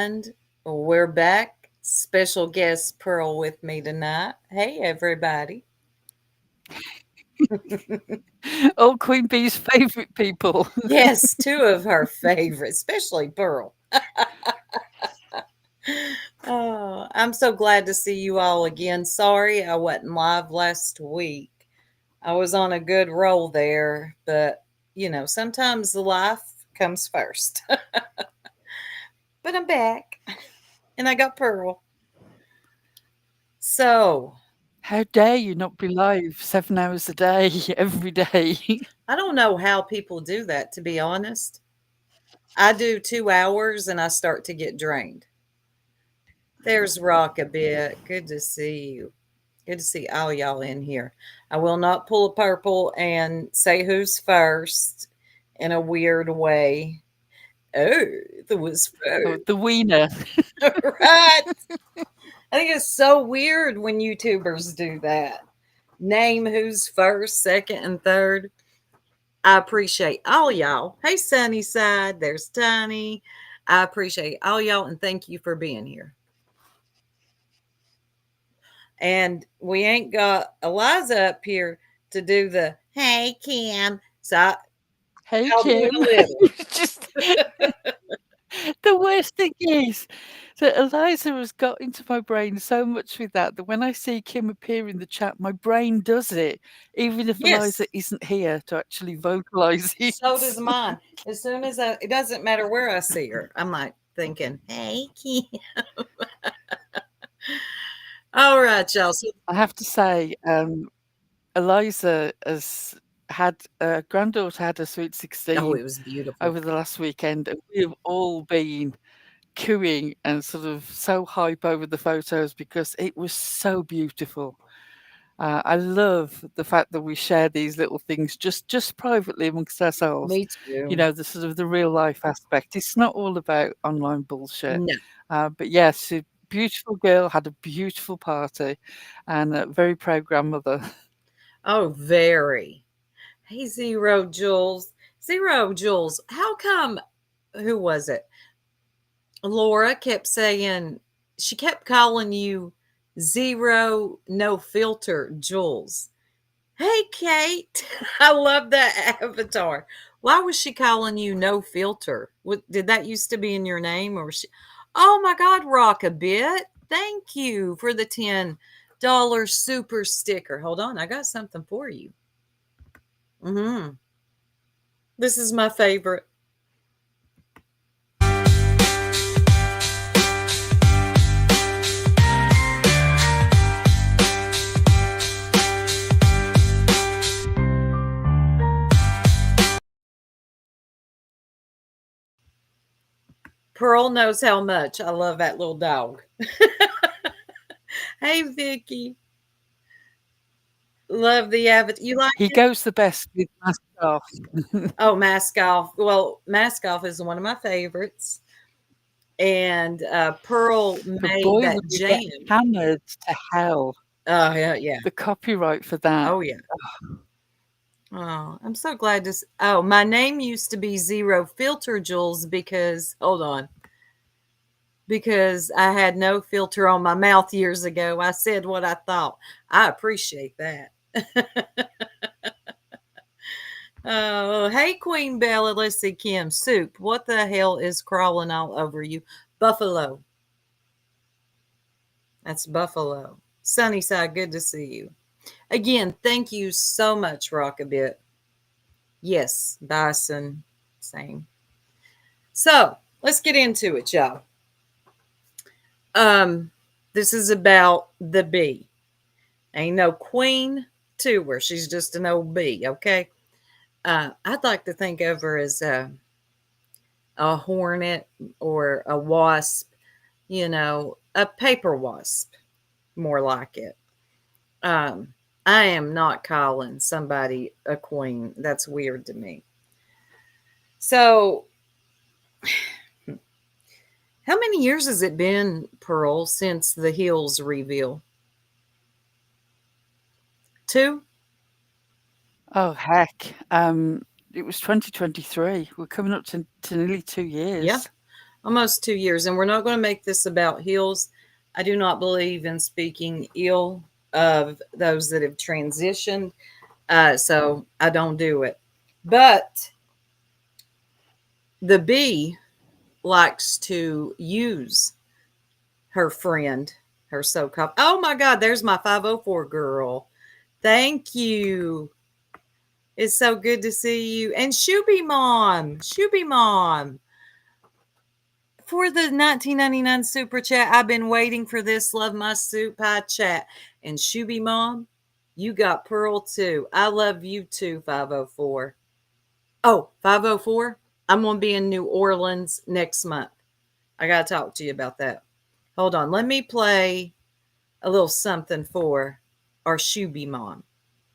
And we're back. Special guest Pearl with me tonight. Hey, everybody. All Queen Bee's favourite people. Yes, two of her favorites, especially Pearl. Oh, I'm so glad to see you all again. Sorry I wasn't live last week. I was on a good roll there, but sometimes the life comes first. But I'm back and I got Pearl. So, How dare you not be live 7 hours a day, every day? I don't know how people do that, to be honest. I do 2 hours and I start to get drained. There's Rock a bit. Good to see you. Good to see all y'all in here. I will not pull a purple and say who's first in a weird way. Oh, that was Oh, first. the wiener. Right. I think it's so weird when YouTubers do that. Name who's first, second, and third. I appreciate all y'all. Hey, Sunnyside. There's Tiny. I appreciate all y'all and thank you for being here. And we ain't got Eliza up here to do the hey Kim. So Hey, I'll do it Kim. a little. Just the worst thing is that Eliza has got into my brain so much with that when I see Kim appear in the chat, my brain does it, even if Eliza Yes. isn't here to actually vocalize it. So does mine. As soon as it doesn't matter where I see her, I'm like thinking, hey Kim. All right, y'all. So, I have to say, Eliza has had granddaughter had a sweet oh, 16 it was beautiful. over the last weekend, and we have all been cooing and sort of so hype over the photos because it was so beautiful. I love the fact that we share these little things just privately amongst ourselves. Me You too. know, the sort of the real life aspect. It's not all about online bullshit. No. But yes, a beautiful girl had a beautiful party, and a very proud grandmother. Oh, very. Hey, Zero Jules. Zero Jules. How come? Who was it? Laura kept saying she kept calling you Zero No Filter Jules. Hey, Kate. I love that avatar. Why was she calling you No Filter? Did that used to be in your name, or she? Oh my God, Rock a bit. Thank you for the $10 super sticker. Hold on, I got something for you. Hmm. This is my favorite. Pearl knows how much I love that little dog. Hey, Vicky. Love the avatar. You like He it? goes the best with mask off. Oh, Mask Off. Well, Mask Off is one of my favorites. And Pearl But made boy, that would you get jam. hammered to hell. Oh, yeah, yeah. The copyright for that. Oh, yeah. Oh, I'm so glad to. Oh, my name used to be Zero Filter Jules because, hold on, because I had no filter on my mouth years ago. I said what I thought. I appreciate that. Oh, hey, Queen Bella. Let's see, Kim. Soup. What the hell is crawling all over you? Buffalo. That's Buffalo. Sunnyside, good to see you. Again, thank you so much, Rockabit. Yes, Bison. Same. So let's get into it, y'all. Um, this is about the bee. Ain't no queen to her. She's just an old bee, okay? I'd like to think of her as a hornet or a wasp, a paper wasp, more like it. Um, I am not calling somebody a queen. That's weird to me. So, how many years has it been, Pearl, since the Hills reveal? Two? Oh, heck. It was 2023. We're coming up to nearly 2 Yeah. years. almost 2 years. And we're not going to make this about heels. I do not believe in speaking ill of those that have transitioned. So I don't do it. But the bee likes to use her friend, her so-called. Oh my God, there's my 504 girl. Thank you. It's so good to see you. And Shuby Mom, for the 1999 super chat. I've been waiting for this. Love my soup pie chat. And Shuby Mom, you got Pearl too. I love you too, 504. Oh, 504. I'm going to be in New Orleans next month. I got to talk to you about that. Hold on. Let me play a little something for our Shuby Mom.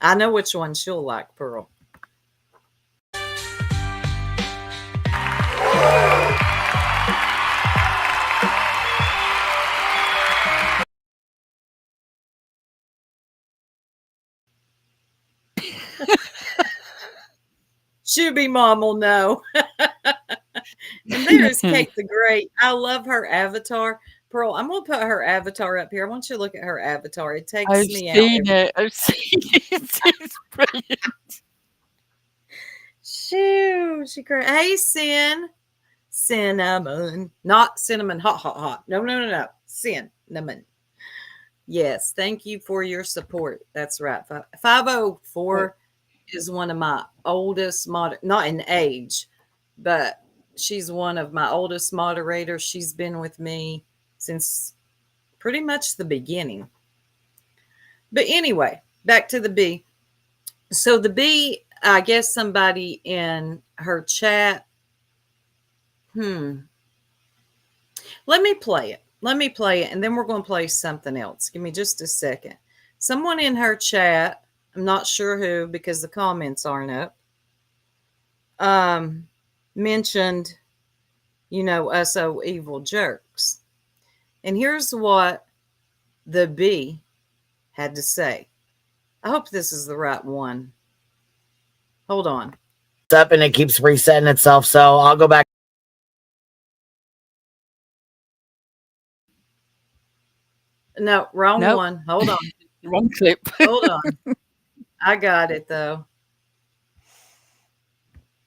I know which one she'll like, Pearl. Shuby Mom will know. And there's Kate the Great. I love her avatar. Pearl, I'm going to put her avatar up here. I want you to look at her avatar. It takes I've me out seen every. it. I've seen it. It's brilliant. Shoo, she great. Hey, Cinnamon. Not cinnamon hot, hot, hot. No, no, no, no. Cinnamon. Yes, thank you for your support. That's right. 504 is one of my oldest not in age, but she's one of my oldest moderators. She's been with me since pretty much the beginning. But anyway, back to the bee. So the bee, I guess somebody in her chat. Let me play it. Let me play it, and then we're going to play something else. Give me just a second. Someone in her chat, I'm not sure who because the comments aren't up, mentioned, us oh evil jerks. And here's what the bee had to say. I hope this is the right one. Hold on. Up and it keeps resetting itself, so I'll go back. No, wrong Nope. one. Hold on. Wrong clip. Hold on. I got it though.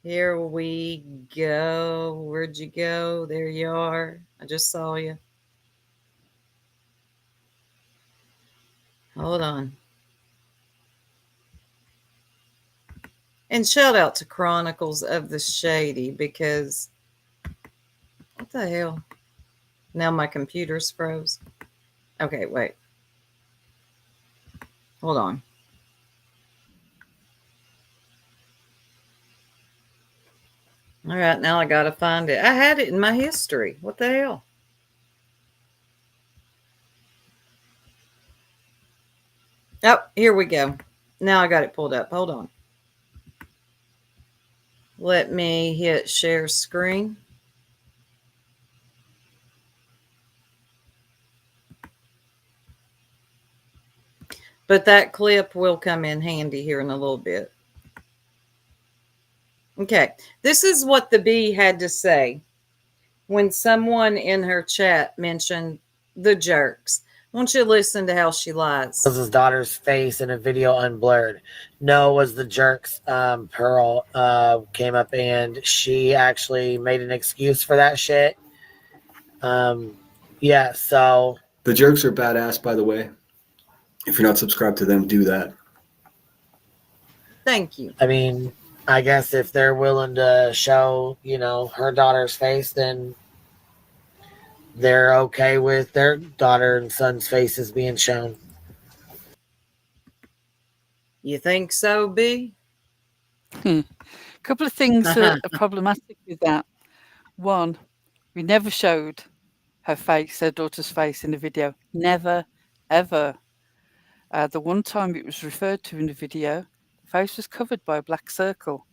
Here we go. Where'd you go? There you are. I just saw you. Hold on. And shout out to Chronicles of the Shady because what the hell? Now my computer's froze. Okay, wait. Hold on. All right, now I got to find it. I had it in my history. What the hell? Oh, here we go. Now I got it pulled up. Hold on. Let me hit share screen. But that clip will come in handy here in a little bit. Okay, this is what the bee had to say when someone in her chat mentioned the jerks. Won't you listen to how she lies? Was his daughter's face in a video unblurred. No, was the jerks. Pearl came up and she actually made an excuse for that shit. Yeah, so the jerks are badass, by the way. If you're not subscribed to them, do that. Thank you. I mean, I guess if they're willing to show, her daughter's face, then they're okay with their daughter and son's faces being shown. You think so, B? A couple of things that are problematic with that. One, we never showed her face, her daughter's face in the video. Never, ever. The one time it was referred to in the video, the face was covered by a black circle.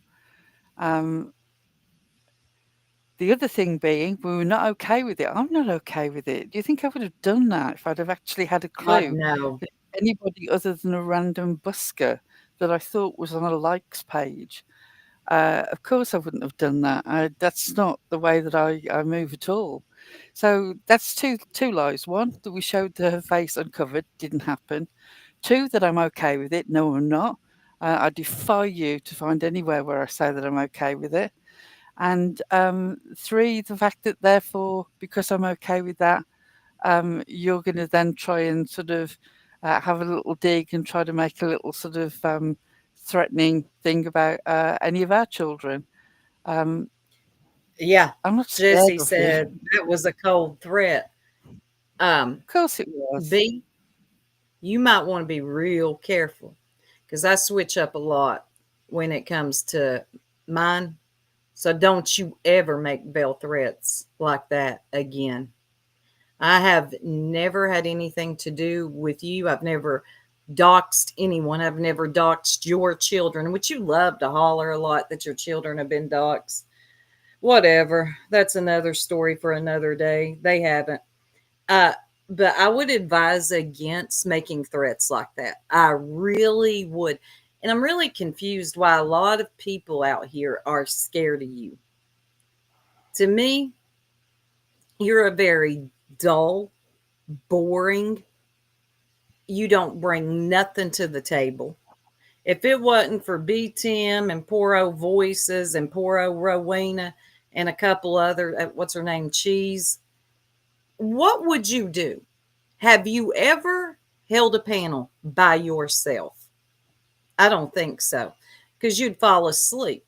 The other thing being, we were not okay with it. I'm not okay with it. Do you think I would have done that if I'd have actually had a clue No. that anybody other than a random busker that I thought was on a likes page Of course, I wouldn't have done that. That's not the way that I move at all. So that's two lies. One, that we showed her face uncovered, didn't happen. Two, that I'm okay with it. No, I'm not. I defy you to find anywhere where I say that I'm okay with it. And three, the fact that therefore, because I'm okay with that, you're going to then try and sort of have a little dig and try to make a little sort of threatening thing about any of our children. Um, Yeah. I'm not scared Jesse of you. Of said that was a cold threat. Um, course it was. B, you might want to be real careful because I switch up a lot when it comes to mine. So don't you ever make Bell threats like that again. I have never had anything to do with you. I've never doxed anyone. I've never doxed your children, which you love to holler a lot that your children have been doxed. Whatever. That's another story for another day. They haven't. Uh, but I would advise against making threats like that. I really would. And I'm really confused why a lot of people out here are scared of you. To me, you're a very dull, boring, you don't bring nothing to the table. If it wasn't for B Tim and poor old Voices and poor old Rowena and a couple other, what's her name, Cheese, what would you do? Have you ever held a panel by yourself? I don't think so, because you'd fall asleep.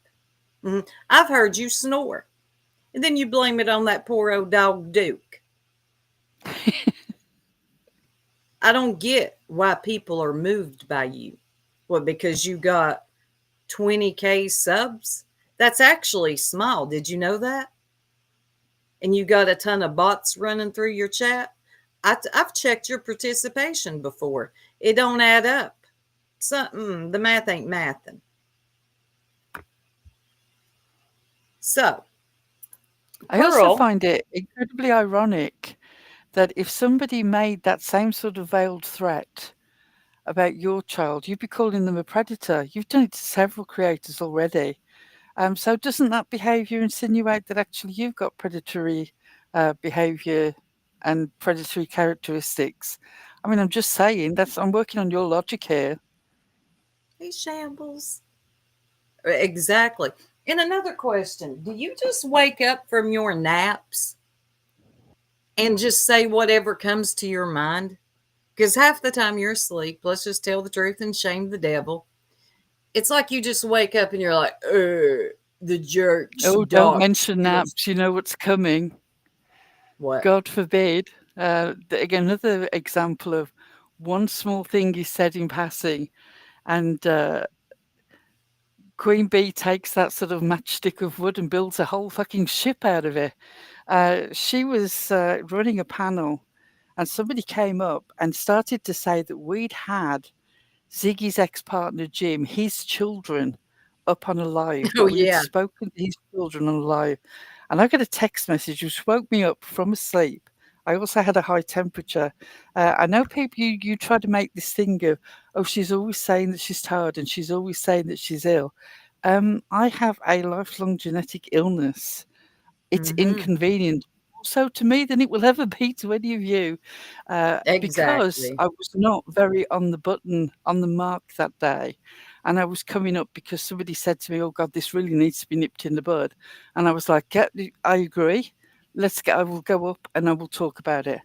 I've heard you snore, and then you blame it on that poor old dog Duke. I don't get why people are moved by you. What, because you got 20K subs? That's actually small. Did you know that? And you got a ton of bots running through your chat. I've checked your participation before. It don't add up. Something, the math ain't mathing. So, I also Pearl, find it incredibly ironic that if somebody made that same sort of veiled threat about your child, you'd be calling them a predator. You've done it to several creators already. So doesn't that behaviour insinuate that actually you've got predatory behaviour and predatory characteristics? I mean, I'm just saying I'm working on your logic here. he shambles. Exactly. And another question, do you just wake up from your naps and just say whatever comes to your mind? Because half the time you're asleep, let's just tell the truth and shame the devil. It's like you just wake up and you're like, the jerks Oh, don't docked mention your. naps. You know what's coming. What? God forbid. Again, another example of one small thing you said in passing, and Queen Bee takes that sort of matchstick of wood and builds a whole fucking ship out of it. She was running a panel, and somebody came up and started to say that we'd had Ziggy's ex-partner Jim, his children, up on a live, Oh, that we had yeah. spoken to his children on a live. And I got a text message which woke me up from sleep. I also had a high temperature. I know people, you try to make this thing of, oh, she's always saying that she's tired and she's always saying that she's ill. I have a lifelong genetic illness. It's Mm-hmm. inconvenient also to me than it will ever be to any of you, because Exactly. I was not very on the button, on the mark that day. And I was coming up because somebody said to me, oh God, this really needs to be nipped in the bud. And I was like, yeah, I agree. I will go up and I will talk about it.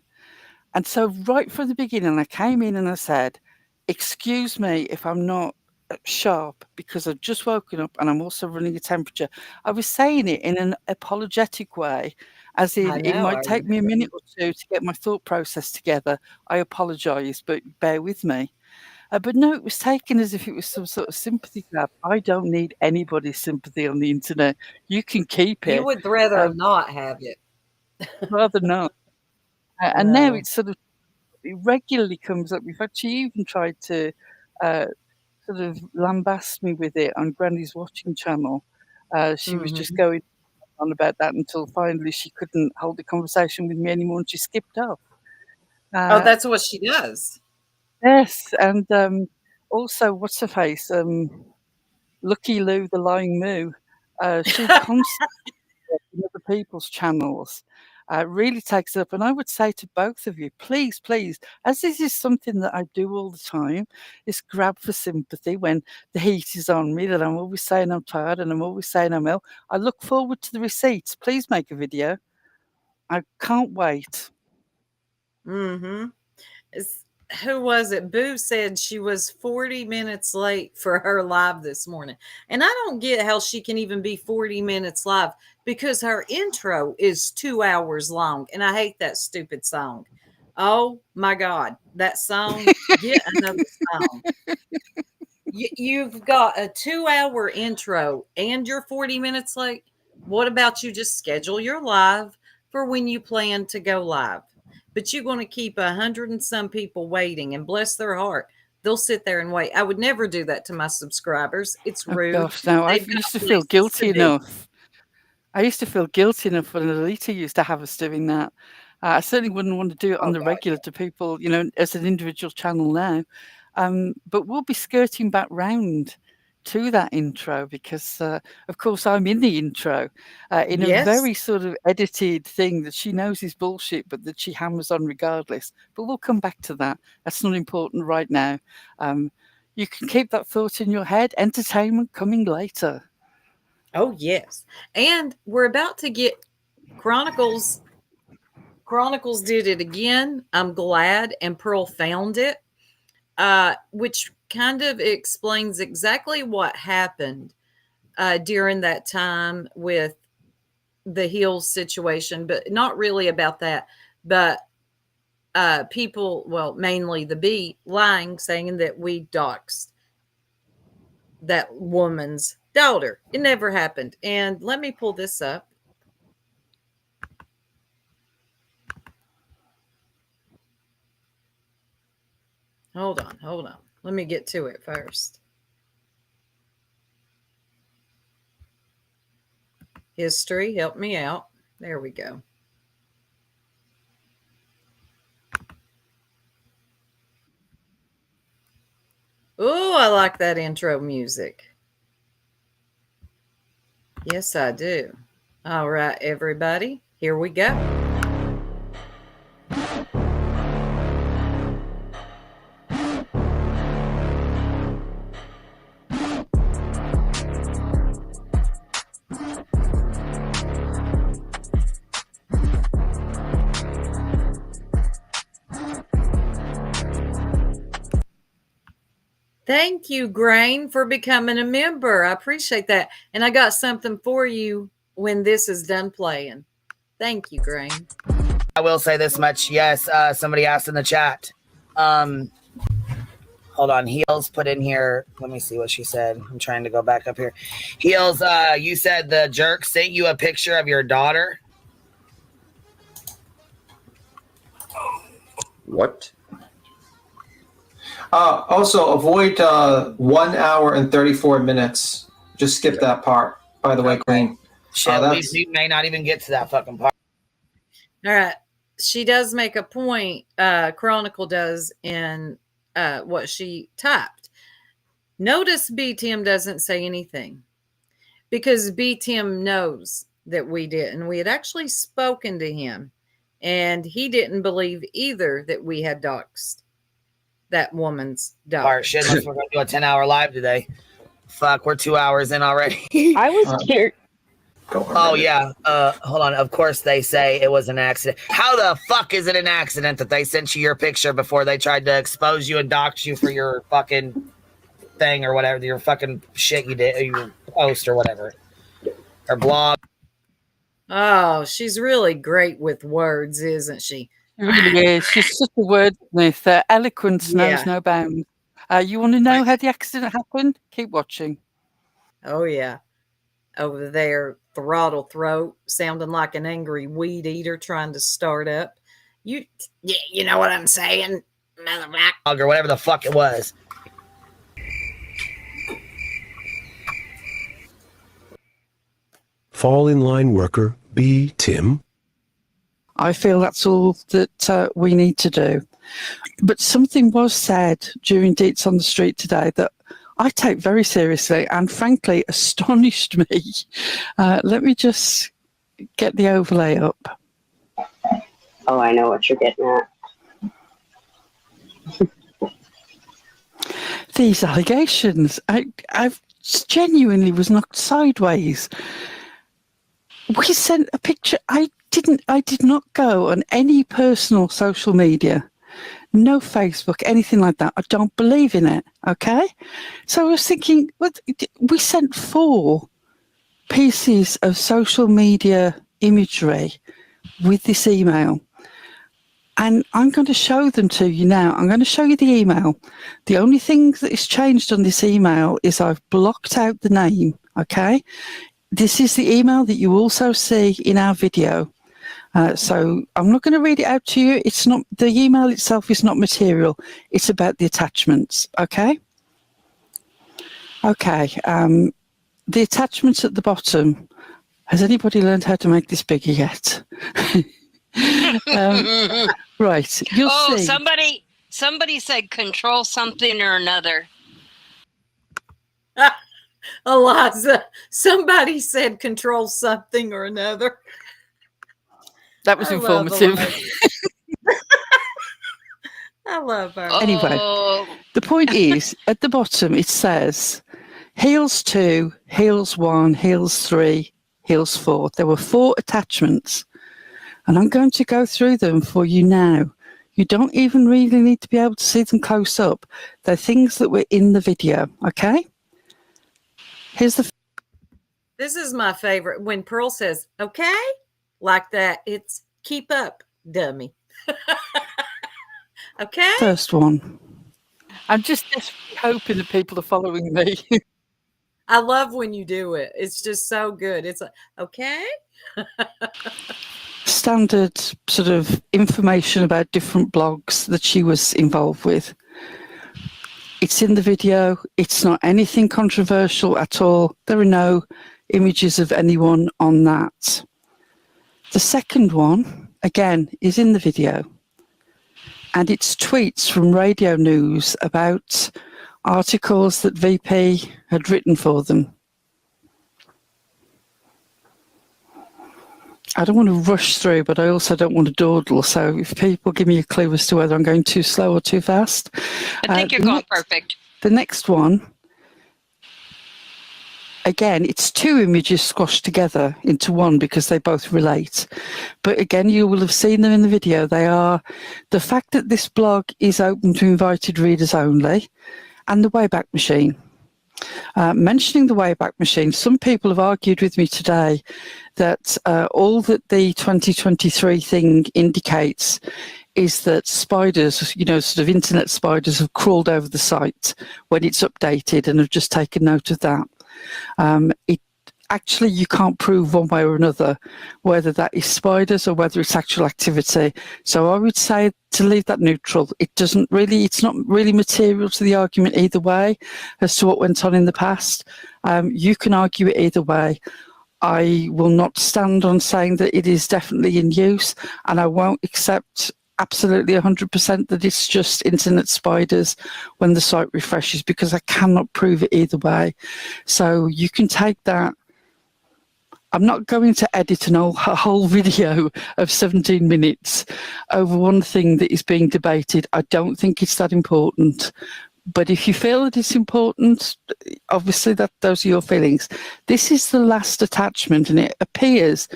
And so right from the beginning, I came in and I said, excuse me if I'm not sharp because I've just woken up and I'm also running a temperature. I was saying it in an apologetic way, as I in it know. I might take me a remember. minute or two to get my thought process together. I apologise, but bear with me. But no, it was taken as if it was some sort of sympathy grab. I don't need anybody's sympathy on the internet. You can keep You it. would rather Um, not have it. rather not. And now No. it's sort of it regularly comes up. In fact, she even tried to uh, sort of lambast me with it on Granny's watching channel. She was just Mm-hmm. going on about that until finally she couldn't hold the conversation with me anymore and she skipped off. Oh, Uh, that's what she does. yes, and also, what's her face? Lucky Lou, the lying moo. She constantly on other people's channels really takes up. And I would say to both of you, please, please, as this is something that I do all the time, is grab for sympathy when the heat is on me, that I'm always saying I'm tired and I'm always saying I'm ill. I look forward to the receipts. Please make a video. I can't wait. Mm-hmm. Who was it? Boo said she was 40 minutes late for her live this morning. And I don't get how she can even be 40 minutes live because her intro is 2 hours long. And I hate that stupid song. Oh my God. That song, get another song. You've got a 2 hour intro and you're 40 minutes late. What about you just schedule your live for when you plan to go live? But you're going to keep 100 and some people waiting, and bless their heart, they'll sit there and wait. I would never do that to my subscribers. It's Oh rude. gosh, no, I They've got used to feel places guilty to be. enough. I used to feel guilty enough when Alita used to have us doing that. I certainly wouldn't want to do it on Oh the God. regular to people, as an individual channel now. But we'll be skirting back round to that intro because, of course, I'm in the intro in a Yes. very sort of edited thing that she knows is bullshit, but that she hammers on regardless. But we'll come back to that. That's not important right now. You can keep that thought in your head. Entertainment coming later. Oh yes. And we're about to get Chronicles. Chronicles did it again. I'm glad, and Pearl found it, which kind of explains exactly what happened during that time with the Hills situation, but not really about that. But people, well, mainly the B, lying, saying that we doxed that woman's daughter. It never happened. And let me pull this up. Hold on. Let me get to it first. History, help me out. There we go. Oh, I like that intro music. Yes, I do. All right, everybody, here we go. Thank you, Grain, for becoming a member. I appreciate that. And I got something for you when this is done playing. Thank you, Grain. I will say this much. Yes, somebody asked in the chat. Hold on. Heels put in here. Let me see what she said. I'm trying to go back up here. Heels, you said the jerk sent you a picture of your daughter. What? Also, avoid 1 hour and 34 minutes. Just skip that part, by the way, Queen. Shit, we may not even get to that fucking part. All right. She does make a point, Chronicle does, in what she typed. Notice B. Tim doesn't say anything because B. Tim knows that we did, and we had actually spoken to him, and he didn't believe either that we had doxed that woman's daughter. All right, shit, unless we're going to do a 10-hour live today. Fuck, we're 2 hours in already. I was scared. Oh, yeah. Hold on. Of course they say it was an accident. How the fuck is it an accident that they sent you your picture before they tried to expose you and dox you for your fucking thing or whatever, your fucking shit you did, your post or whatever, or blog? Oh, she's really great with words, isn't she? She really is. She's such a wordsmith. Eloquence knows no bounds. You want to know how the accident happened? Keep watching. Oh, yeah. Over there, throttle throat, sounding like an angry weed eater trying to start up. You know what I'm saying, motherfucker, or whatever the fuck it was. Fall in line worker B. Tim. I feel that's all that we need to do. But something was said during Deets on the Street today that I take very seriously and frankly astonished me. Let me just get the overlay up. Oh, I know what you're getting at. These allegations, I genuinely was knocked sideways. We sent a picture. I did not go on any personal social media, no Facebook, anything like that. I don't believe in it. Okay, so I was thinking, what? We sent 4 pieces of social media imagery with this email. And I'm going to show them to you now. I'm going to show you the email. The only thing that is changed on this email is I've blocked out the name, okay? This is the email that you also see in our video. So I'm not going to read it out to you. It's not, the email itself is not material. It's about the attachments, okay? Okay, the attachments at the bottom. Has anybody learned how to make this bigger yet? Right, you'll see. Somebody said control something or another. Eliza, somebody said control something or another. That was I love informative. I love her. Anyway, the point is, at the bottom it says heels 2, heels 1, heels 3, heels 4. There were 4 attachments. And I'm going to go through them for you now. You don't even really need to be able to see them close up. They're things that were in the video, okay? Here's the... This is my favorite. When Pearl says, okay, like that, it's keep up, dummy. Okay? First one. I'm just desperately hoping that people are following me. I love when you do it. It's just so good. It's like, okay? Standard sort of information about different blogs that she was involved with. It's in the video. It's not anything controversial at all. There are no images of anyone on that. The second one, again, is in the video. And it's tweets from radio news about articles that VP had written for them. I don't want to rush through, but I also don't want to dawdle. So if people give me a clue as to whether I'm going too slow or too fast. I think you're going perfect. The next one, again, it's 2 images squashed together into one because they both relate. But again, you will have seen them in the video. They are the fact that this blog is open to invited readers only and the Wayback Machine. Mentioning the Wayback Machine, some people have argued with me today that all that the 2023 thing indicates is that spiders, you know, sort of internet spiders have crawled over the site when it's updated and have just taken note of that. Actually, you can't prove one way or another whether that is spiders or whether it's actual activity. So I would say to leave that neutral. It's not really material to the argument either way as to what went on in the past. You can argue it either way. I will not stand on saying that it is definitely in use, and I won't accept absolutely 100% that it's just internet spiders when the site refreshes, because I cannot prove it either way. So you can take that. I'm not going to edit a whole video of 17 minutes over one thing that is being debated. I don't think it's that important. But if you feel that it's important, obviously those are your feelings. This is the last attachment, and it appears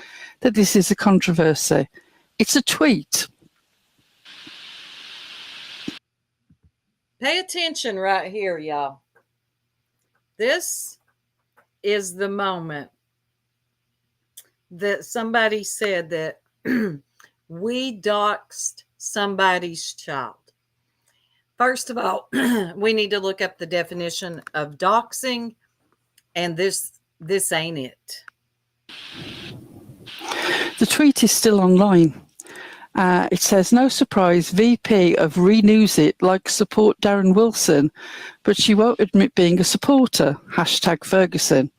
that this is a controversy. It's a tweet. Pay attention right here, y'all. This is the moment that somebody said that we doxed somebody's child. First of all, we need to look up the definition of doxing, and this ain't it. The tweet is still online. It says, no surprise, VP of Renews It likes support Darren Wilson, but she won't admit being a supporter, #Ferguson.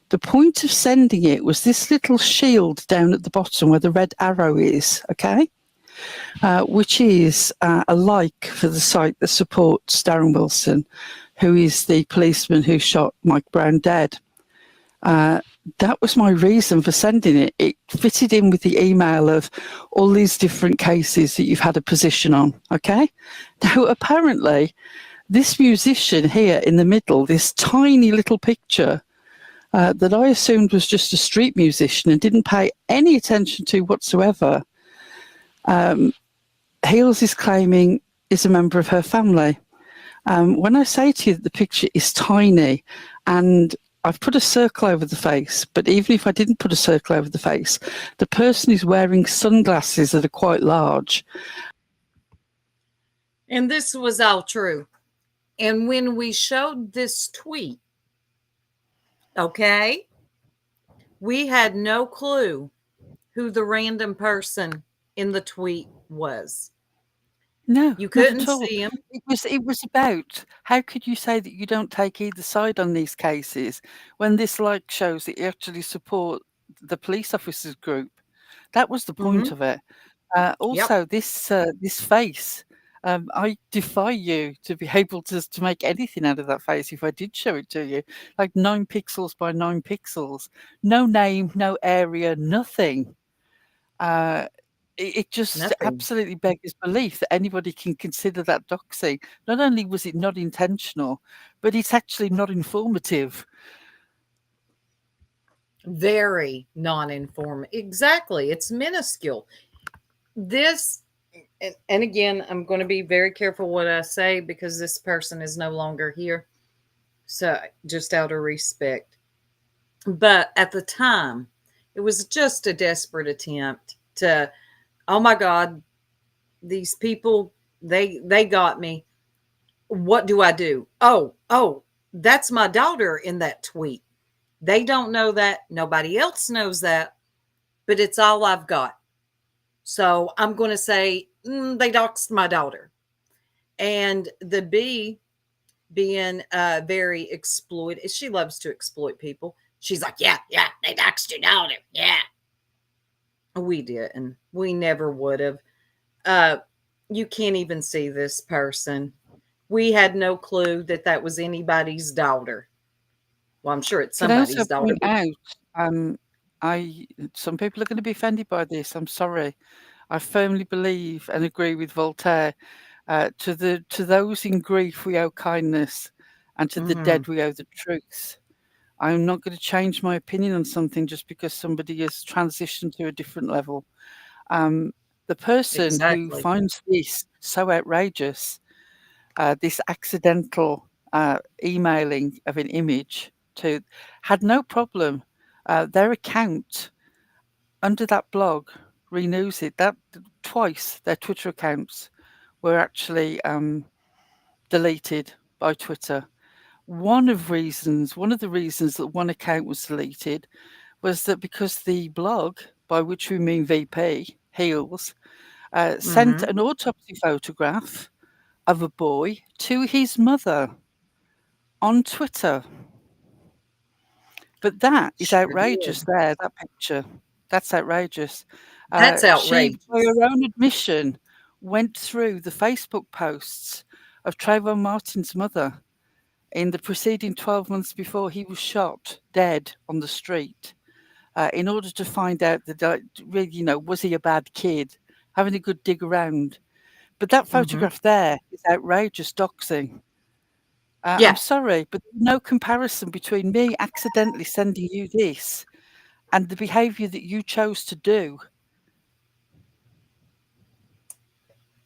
The point of sending it was this little shield down at the bottom where the red arrow is, okay? Which is a like for the site that supports Darren Wilson. who is the policeman who shot Mike Brown dead. That was my reason for sending it. It fitted in with the email of all these different cases that you've had a position on, okay? Now, apparently, this musician here in the middle, this tiny little picture that I assumed was just a street musician and didn't pay any attention to whatsoever, Heels is claiming is a member of her family. When I say to you that the picture is tiny and I've put a circle over the face, but even if I didn't put a circle over the face, the person is wearing sunglasses that are quite large. And this was all true. And when we showed this tweet, okay, we had no clue who the random person in the tweet was. No, You couldn't not at all. see him. It was about how could you say that you don't take either side on these cases when this shows that you actually support the police officers group. That was the point of it. Also, this face. I defy you to be able to make anything out of that face if I did show it to you. Like 9 pixels by 9 pixels. No name, no area, nothing. It just Nothing. absolutely beggars belief that anybody can consider that doxing. Not only was it not intentional, but it's actually not informative. Very non-informative. Exactly. It's minuscule. This, and again, I'm going to be very careful what I say because this person is no longer here. So just out of respect. But at the time, it was just a desperate attempt to, oh my God, these people, they got me. What do I do? Oh, that's my daughter in that tweet. They don't know that. Nobody else knows that. But it's all I've got. So I'm going to say they doxed my daughter. And the B being very exploited. She loves to exploit people. She's like, yeah, they doxed your daughter. Yeah. We didn't. We never would have. You can't even see this person. We had no clue that was anybody's daughter. Well, I'm sure it's Can I also somebody's daughter. point out, some people are going to be offended by this. I'm sorry. I firmly believe and agree with Voltaire. To those in grief we owe kindness, and to the dead we owe the truth. I'm not going to change my opinion on something just because somebody has transitioned to a different level. The person who finds this so outrageous, this accidental emailing of an image had no problem. Their account under that blog renews it. That twice their Twitter accounts were actually deleted by Twitter. One of the reasons that one account was deleted was that because the blog, by which we mean VP, Heels, sent an autopsy photograph of a boy to his mother on Twitter. But that is outrageous there, that picture. That's outrageous. That's outrageous. She, by her own admission, went through the Facebook posts of Trayvon Martin's mother in the preceding 12 months before he was shot dead on the street, in order to find out that, was he a bad kid, having a good dig around. But that photograph there is outrageous doxing. I'm sorry, but no comparison between me accidentally sending you this and the behaviour that you chose to do.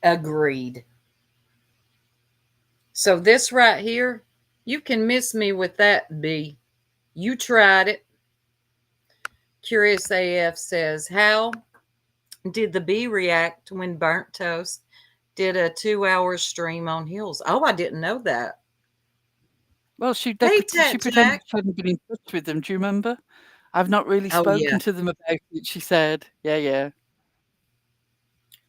Agreed. So this right here, you can miss me with that, B. You tried it. Curious AF says, how did the bee react when Burnt Toast did a 2-hour stream on Hills? Oh, I didn't know that. Well, she pretended she hadn't been in touch with them. Do you remember? I've not really spoken to them about it, she said. Yeah.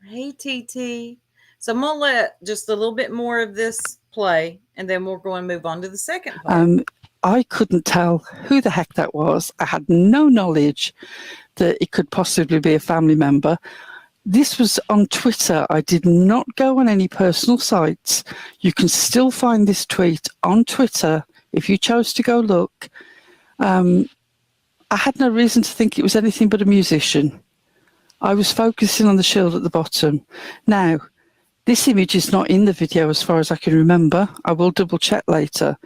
Hey, TT. So I'm going to let just a little bit more of this play, and then we're going to move on to the second part. I couldn't tell who the heck that was. I had no knowledge that it could possibly be a family member. This was on Twitter. I did not go on any personal sites. You can still find this tweet on Twitter if you chose to go look. I had no reason to think it was anything but a musician. I was focusing on the shield at the bottom. Now, this image is not in the video as far as I can remember. I will double check later.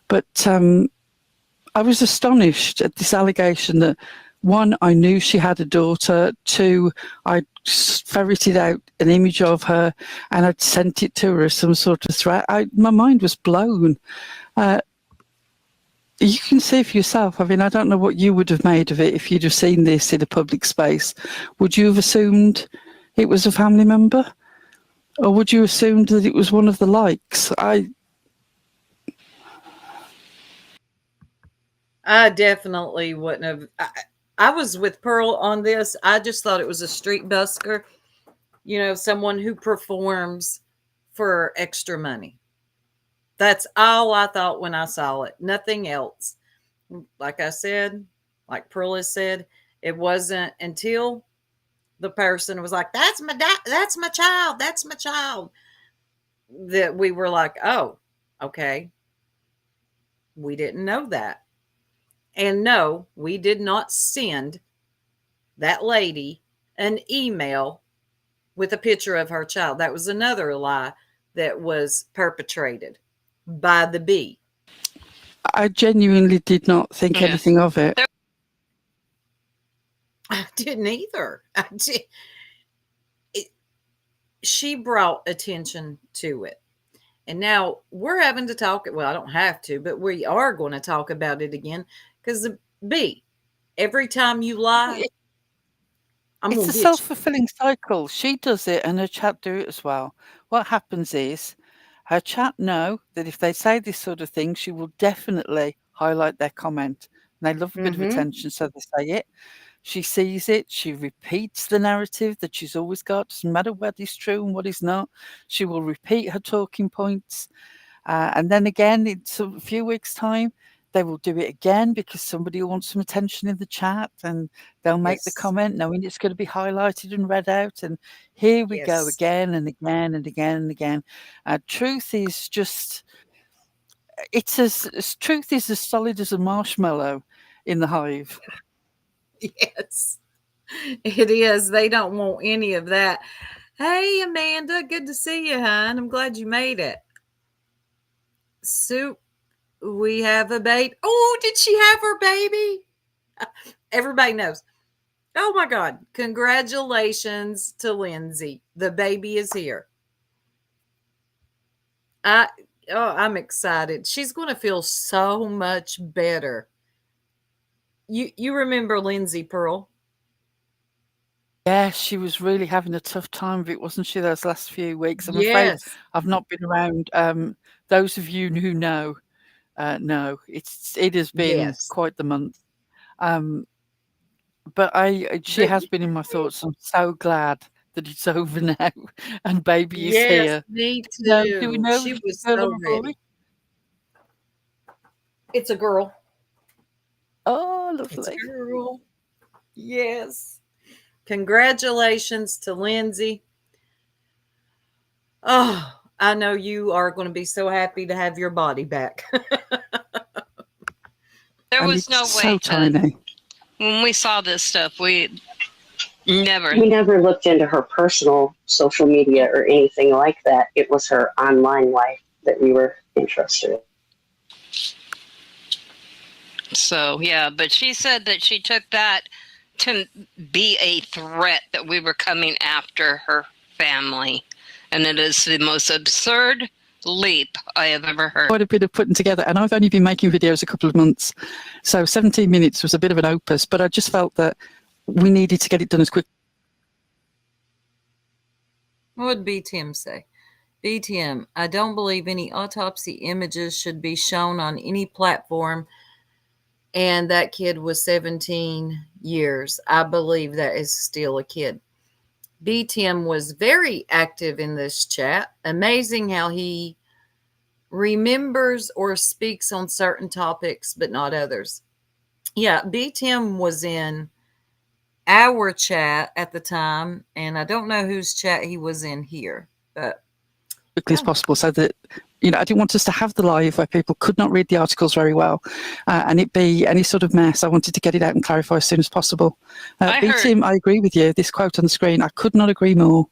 But I was astonished at this allegation that, one, I knew she had a daughter. Two, I ferreted out an image of her and I'd sent it to her as some sort of threat. My mind was blown. You can see for yourself. I mean, I don't know what you would have made of it if you'd have seen this in a public space. Would you have assumed it was a family member? Or would you assume that it was one of the likes? I definitely wouldn't have. I was with Pearl on this. I just thought it was a street busker, someone who performs for extra money. That's all I thought when I saw it. Nothing else. Like I said, like Pearl has said, it wasn't until the person was like, that's my child, that's my child, that we were like, oh, okay. We didn't know that. And no, we did not send that lady an email with a picture of her child. That was another lie that was perpetrated by the bee. I genuinely did not think anything of it. I didn't either. She brought attention to it. And now we're having to talk. Well, I don't have to, but we are going to talk about it again because the bee, every time you lie, it's a self-fulfilling cycle. She does it and her chat do it as well. What happens is her chat know that if they say this sort of thing, she will definitely highlight their comment. And they love a bit of attention, so they say it. She sees it. She repeats the narrative that she's always got. Doesn't matter what is true and what is not. She will repeat her talking points. And then again, in a few weeks' time, they will do it again because somebody wants some attention in the chat and they'll make the comment knowing it's going to be highlighted and read out. And here we go again and again and again and again. Truth is just, truth is as solid as a marshmallow in the hive. Yes, it is. They don't want any of that. Hey, Amanda, good to see you, hon. I'm glad you made it. Soup, we have a baby. Oh, did she have her baby? Everybody knows. Oh my God. Congratulations to Lindsay. The baby is here. I'm excited. She's going to feel so much better. You remember Lindsay, Pearl? Yeah, she was really having a tough time of it, wasn't she, those last few weeks? I'm afraid I've not been around. Those of you who know, it has been quite the month. But she has been in my thoughts. I'm so glad that it's over now and baby is here. Me too. Do we know she if was it's a girl so or a boy? ready. It's a girl. Oh, lovely. It's a girl. Yes. Congratulations to Lindsay. Oh, I know you are going to be so happy to have your body back. There was no way. So tiny. When we saw this stuff, we never looked into her personal social media or anything like that. It was her online life that we were interested in. So, yeah, but she said that she took that to be a threat that we were coming after her family. And it is the most absurd leap I have ever heard. Quite a bit of putting together, and I've only been making videos a couple of months. So 17 minutes was a bit of an opus, but I just felt that we needed to get it done as quick. What would BTM say? BTM, I don't believe any autopsy images should be shown on any platform. And that kid was 17 years. I believe that is still a kid. BTM was very active in this chat. Amazing how he remembers or speaks on certain topics, but not others. Yeah, BTM was in our chat at the time, and I don't know whose chat he was in here, but quickly as possible, so that I didn't want us to have the live where people could not read the articles very well, and it be any sort of mess. I wanted to get it out and clarify as soon as possible. Tim, I agree with you. This quote on the screen, I could not agree more.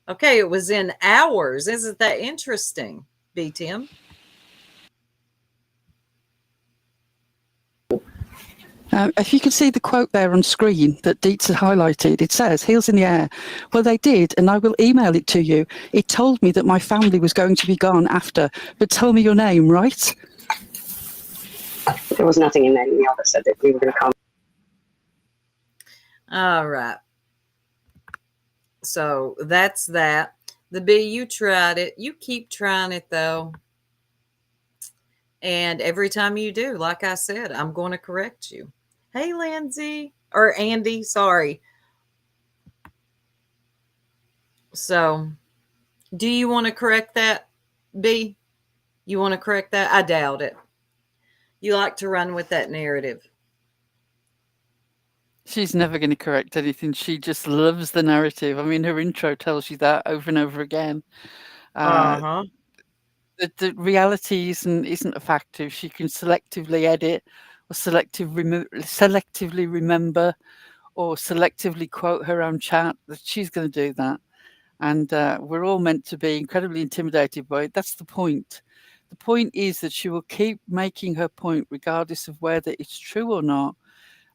Okay, it was in ours. Isn't that interesting, B. Tim? If you can see the quote there on screen that Dietz had highlighted, it says, "Heels in the air." Well, they did, and I will email it to you. It told me that my family was going to be gone after, but tell me your name, right? There was nothing in that email that said that we were going to come. All right. So that's that. The B, you tried it. You keep trying it, though. And every time you do, like I said, I'm going to correct you. Hey, Lindsay. Or Andy, sorry. So, do you want to correct that, B? You want to correct that? I doubt it. You like to run with that narrative. She's never going to correct anything. She just loves the narrative. I mean, her intro tells you that over and over again. The reality isn't a factor. She can selectively edit or selectively remember or selectively quote her own chat. She's going to do that. And we're all meant to be incredibly intimidated by it. That's the point. The point is that she will keep making her point regardless of whether it's true or not.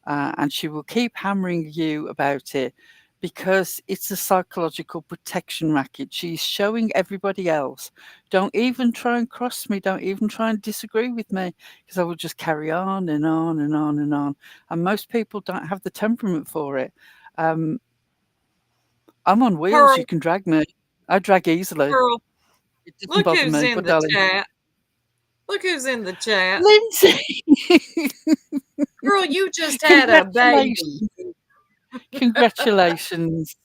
And she will keep hammering you about it because it's a psychological protection racket. She's showing everybody else, don't even try and cross me, don't even try and disagree with me, because I will just carry on and on and on and on. And most people don't have the temperament for it. I'm on wheels, Pearl, you can drag me. I drag easily. Pearl, It doesn't look bother who's me, in but the darling. chat. Look who's in the chat. Lindsay! Girl, you just had a baby. Congratulations.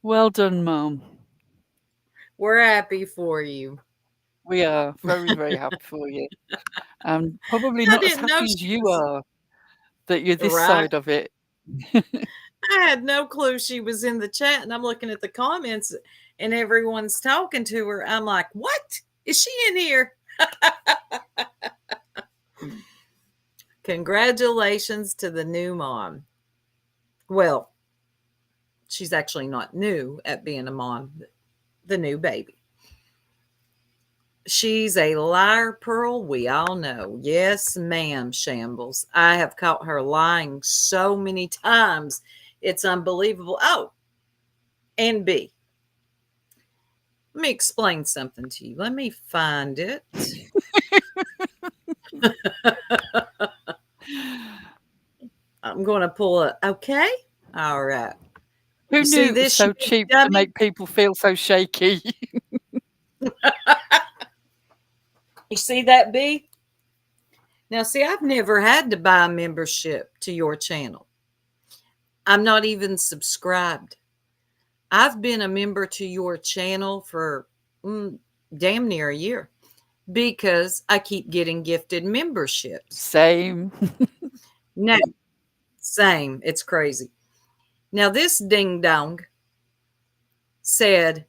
Well done, Mum. We're happy for you. We are very, very happy for you. Probably not as happy as you are that you're this side of it. I had no clue she was in the chat, and I'm looking at the comments, and everyone's talking to her. I'm like, what? Is she in here? Congratulations to the new mom. Well, she's actually not new at being a mom, the new baby. She's a liar, Pearl. We all know. Yes, ma'am, Shambles. I have caught her lying so many times. It's unbelievable. Oh, and B. Let me explain something to you. Let me find it. I'm going to pull it. Okay. All right. Who knew it was so cheap to make people feel so shaky? You see that, B? Now, see, I've never had to buy a membership to your channel. I'm not even subscribed. I've been a member to your channel for damn near a year because I keep getting gifted memberships. Same. No, same. It's crazy. Now, this ding dong said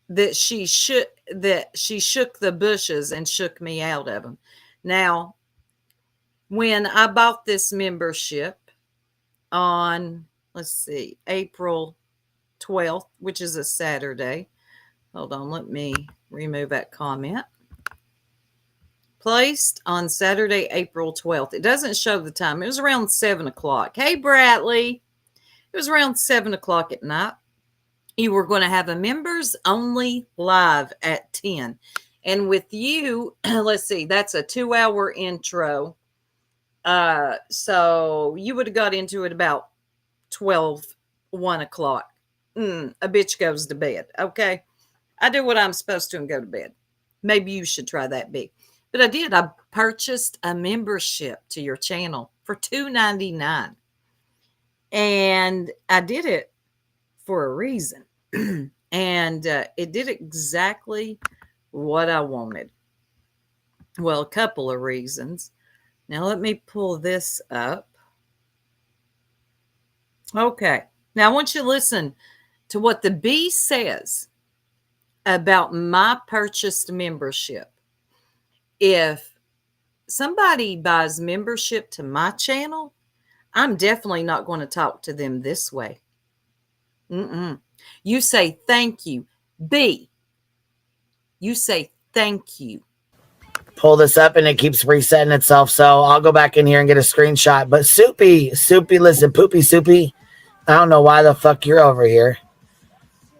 that she shook the bushes and shook me out of them. Now, when I bought this membership on, let's see, April 12th, which is a Saturday. Hold on, let me remove that comment. Placed on Saturday, April 12th. It doesn't show the time. It was around 7 o'clock. Hey, Bradley. It was around 7 o'clock at night. You were going to have a members only live at 10. And with you, let's see, that's a 2-hour intro. So you would have got into it about 1 o'clock. A bitch goes to bed. Okay. I do what I'm supposed to and go to bed. Maybe you should try that, B. But I did. I purchased a membership to your channel for $2.99. And I did it for a reason. And it did exactly what I wanted. Well, a couple of reasons. Now, let me pull this up. Okay. Now I want you to listen to what the bee says about my purchased membership. If somebody buys membership to my channel, I'm definitely not going to talk to them this way. You say thank you. B, you say thank you. Pull this up and it keeps resetting itself. So I'll go back in here and get a screenshot. But Soupy, listen, Poopy Soupy, I don't know why the fuck you're over here.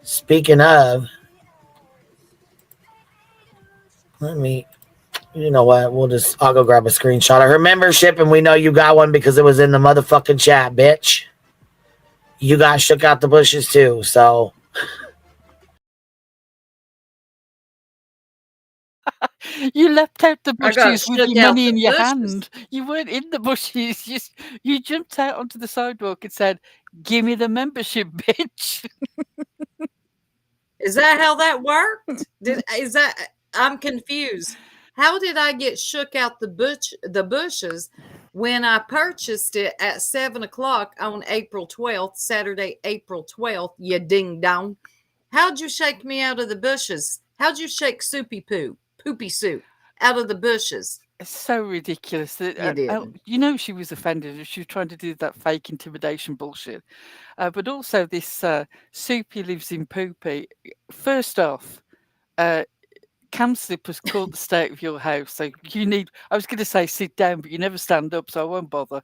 Speaking of, you know what? I'll go grab a screenshot of her membership, and we know you got one because it was in the motherfucking chat, bitch. You got shook out the bushes too, so. You leapt out the I got bushes with shook your out money the in your bushes. hand. You weren't in the bushes. You jumped out onto the sidewalk and said, "Give me the membership, bitch." Is that how that worked? I'm confused. How did I get shook out the bushes when I purchased it at 7 o'clock on April 12th, Saturday, April 12th, you ding dong? How'd you shake me out of the bushes? How'd you shake Poopy Soup out of the bushes? It's so ridiculous. You didn't. You know she was offended. She was trying to do that fake intimidation bullshit. But also this Soupy lives in Poopy. First off, cam slippers caught the state of your house. So you need, I was going to say sit down, but you never stand up, so I won't bother.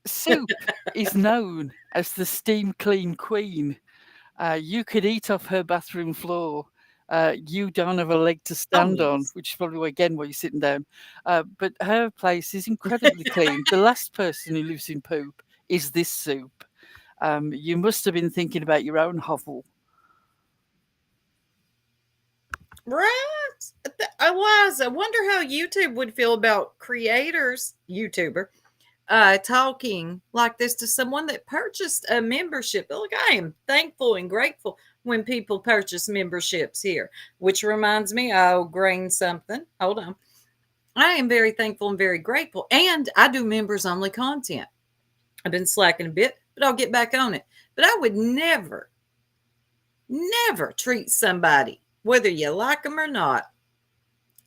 Soup is known as the steam clean queen. You could eat off her bathroom floor. You don't have a leg to Oh, stand on, yes. which is probably again why you're sitting down. But her place is incredibly clean. The last person who lives in poop is this Soup. You must have been thinking about your own hovel. Right. I was. I wonder how YouTube would feel about YouTuber, talking like this to someone that purchased a membership. Look, I am thankful and grateful when people purchase memberships here, which reminds me, I'll grain something. Hold on. I am very thankful and very grateful. And I do members only content. I've been slacking a bit, but I'll get back on it. But I would never treat somebody, whether you like them or not,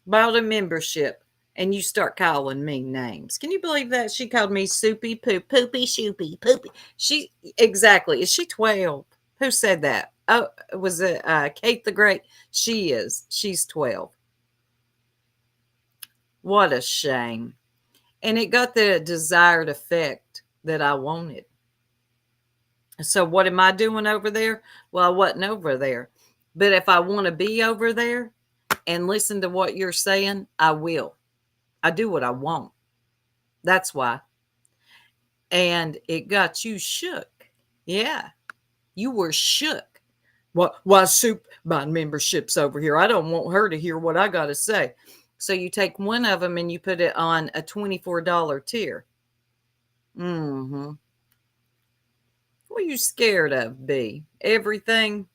bought a membership and you start calling me names. Can you believe that? She called me Soupy Poopy Shoopy Poopy. Exactly. Is she 12? Who said that? Oh, was it Kate the Great? She is. She's 12. What a shame. And it got the desired effect that I wanted. So what am I doing over there? Well, I wasn't over there. But if I want to be over there and listen to what you're saying, I will. I do what I want. That's why. And it got you shook. Yeah. You were shook. Why Soup buying memberships over here? I don't want her to hear what I got to say. So you take one of them and you put it on a $24 tier. Mm-hmm. What are you scared of, B? Everything?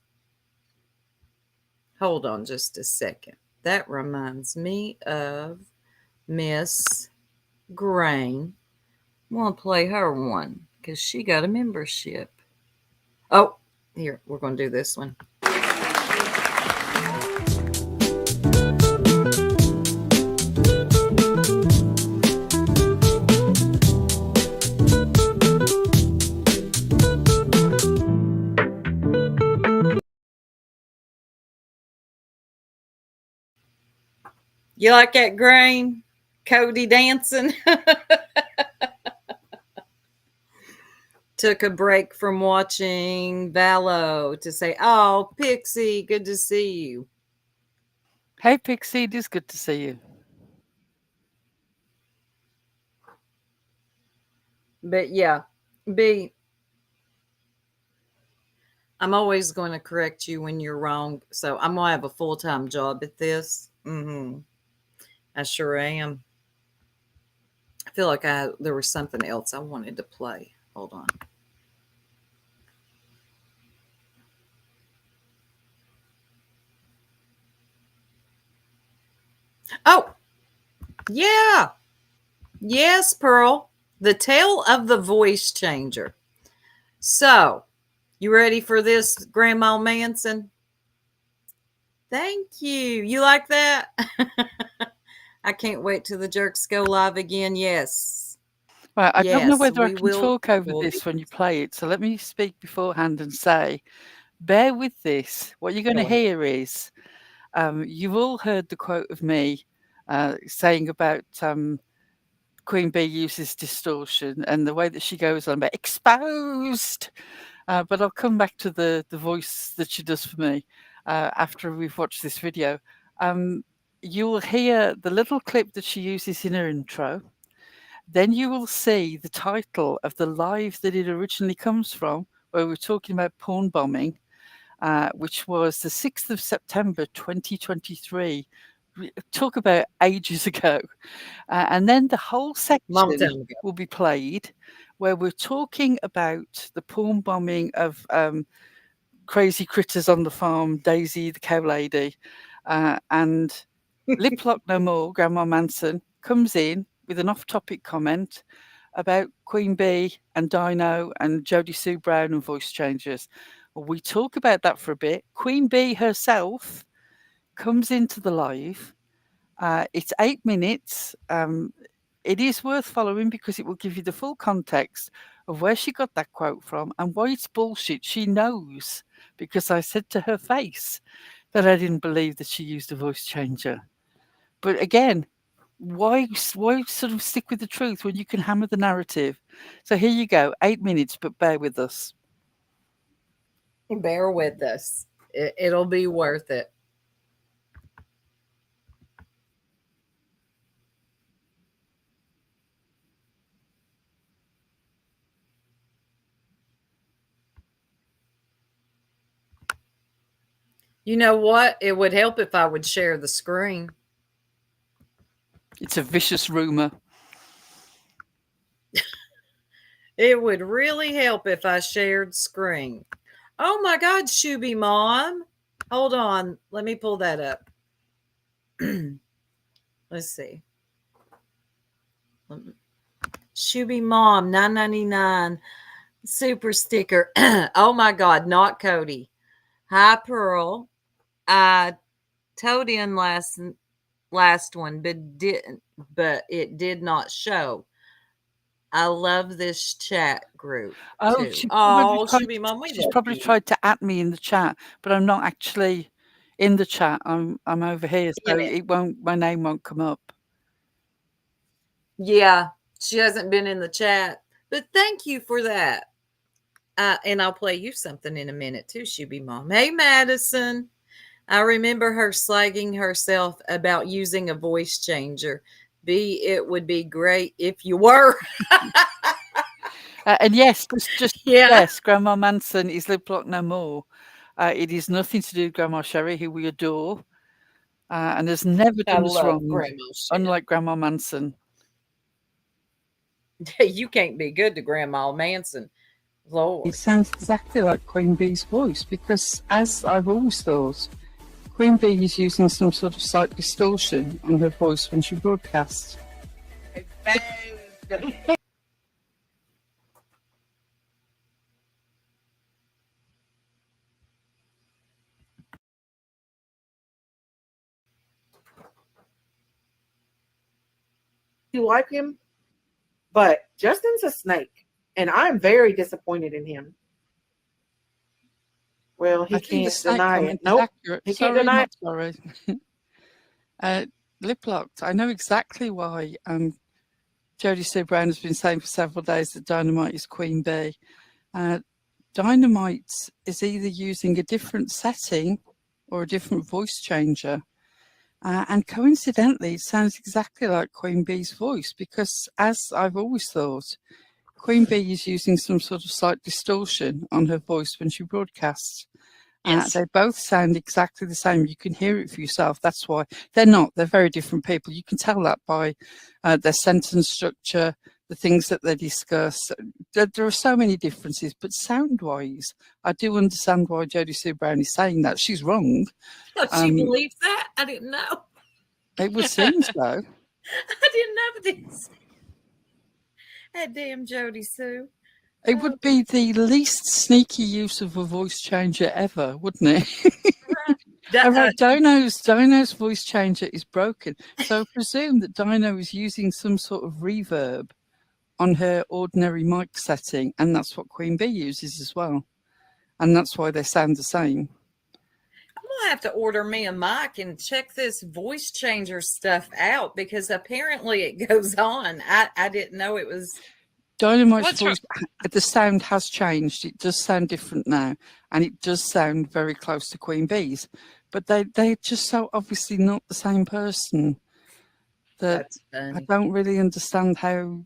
Hold on just a second. That reminds me of Miss Grain. I want to play her one because she got a membership. Oh, here, we're going to do this one. You like that, Grain? Cody dancing? Took a break from watching Valo to say, oh, Pixie, good to see you. Hey, Pixie, it is good to see you. But yeah, B, I'm always going to correct you when you're wrong. So I'm going to have a full-time job at this. I sure am. I feel like there was something else I wanted to play. Hold on. Oh, yeah. Yes, Pearl. The Tale of the Voice Changer. So, you ready for this, Grandma Manson? Thank you. You like that? I can't wait till the jerks go live again. Yes. Well, I don't know Yes, whether I we can will. talk over this when you play it, so let me speak beforehand and say, bear with this. What you're going to Go ahead. hear is, you've all heard the quote of me saying about Queen Bee uses distortion and the way that she goes on about exposed. But I'll come back to the voice that she does for me after we've watched this video. You will hear the little clip that she uses in her intro. Then you will see the title of the live that it originally comes from, where we're talking about porn bombing, which was the 6th of September 2023. Talk about ages ago. And then the whole Long section time ago. will be played where we're talking about the porn bombing of crazy critters on the farm, Daisy the cow lady, and Lip Lock No More, Grandma Manson, comes in with an off-topic comment about Queen Bee and Dino and Jodie Sue Brown and voice changes. We talk about that for a bit. Queen Bee herself comes into the live. It's 8 minutes. It is worth following because it will give you the full context of where she got that quote from and why it's bullshit. She knows because I said to her face that I didn't believe that she used a voice changer. But again, why sort of stick with the truth when you can hammer the narrative? So here you go, 8 minutes, but bear with us. Bear with us. It'll be worth it. You know what? It would help if I would share the screen. It's a vicious rumor. It would really help if I shared screen. Oh my God, Shuby Mom. Hold on. Let me pull that up. Let's see. Shuby Mom, $9.99 super sticker. Oh my God, not Cody. Hi, Pearl. I told in last one, but it did not show. I love this chat group Oh, too. Oh, she's Shuby Mom, we love probably you. tried to at me in the chat, but I'm not actually in the chat. I'm over here, so it won't. My name won't come up. Yeah, she hasn't been in the chat, but thank you for that. And I'll play you something in a minute too, Shuby Mom. Hey, Madison. I remember her slagging herself about using a voice changer. It would be great if you were. And yes, just Yeah. yes, Grandma Manson is Lip Lock No More. It is nothing to do with Grandma Sherry, who we adore, and has never I done us love wrong, Grandma Sherry. unlike Grandma Manson. You can't be good to Grandma Manson. Lord. It sounds exactly like Queen Bee's voice because, as I've always thought, Queen Bee is using some sort of slight distortion on her voice when she broadcasts. You like him, but Justin's a snake, and I'm very disappointed in him. Well, he can't deny it. Nope, he can't deny it. Sorry. Lip Locked, I know exactly why Jodie Sue Brown has been saying for several days that Dynamite is Queen Bee. Dynamite is either using a different setting or a different voice changer. And coincidentally, it sounds exactly like Queen Bee's voice because, as I've always thought, Queen Bee is using some sort of slight distortion on her voice when she broadcasts. Yes. They both sound exactly the same. You can hear it for yourself. That's why they're not. They're very different people. You can tell that by their sentence structure, the things that they discuss. There are so many differences, but sound-wise, I do understand why Jodie Sue Brown is saying that. She's wrong. She believes that? I didn't know. It would seem so. I didn't know this. That damn Jody Sue. It would be the least sneaky use of a voice changer ever, wouldn't it? All right, Dino's voice changer is broken. So I presume that Dino is using some sort of reverb on her ordinary mic setting, and that's what Queen Bee uses as well. And that's why they sound the same. I'm gonna have to order me a mic and check this voice changer stuff out because apparently it goes on. I didn't know it was. Dynamite's voice, the sound has changed. It does sound different now, and it does sound very close to Queen Bee's. But they're just so obviously not the same person that I don't really understand how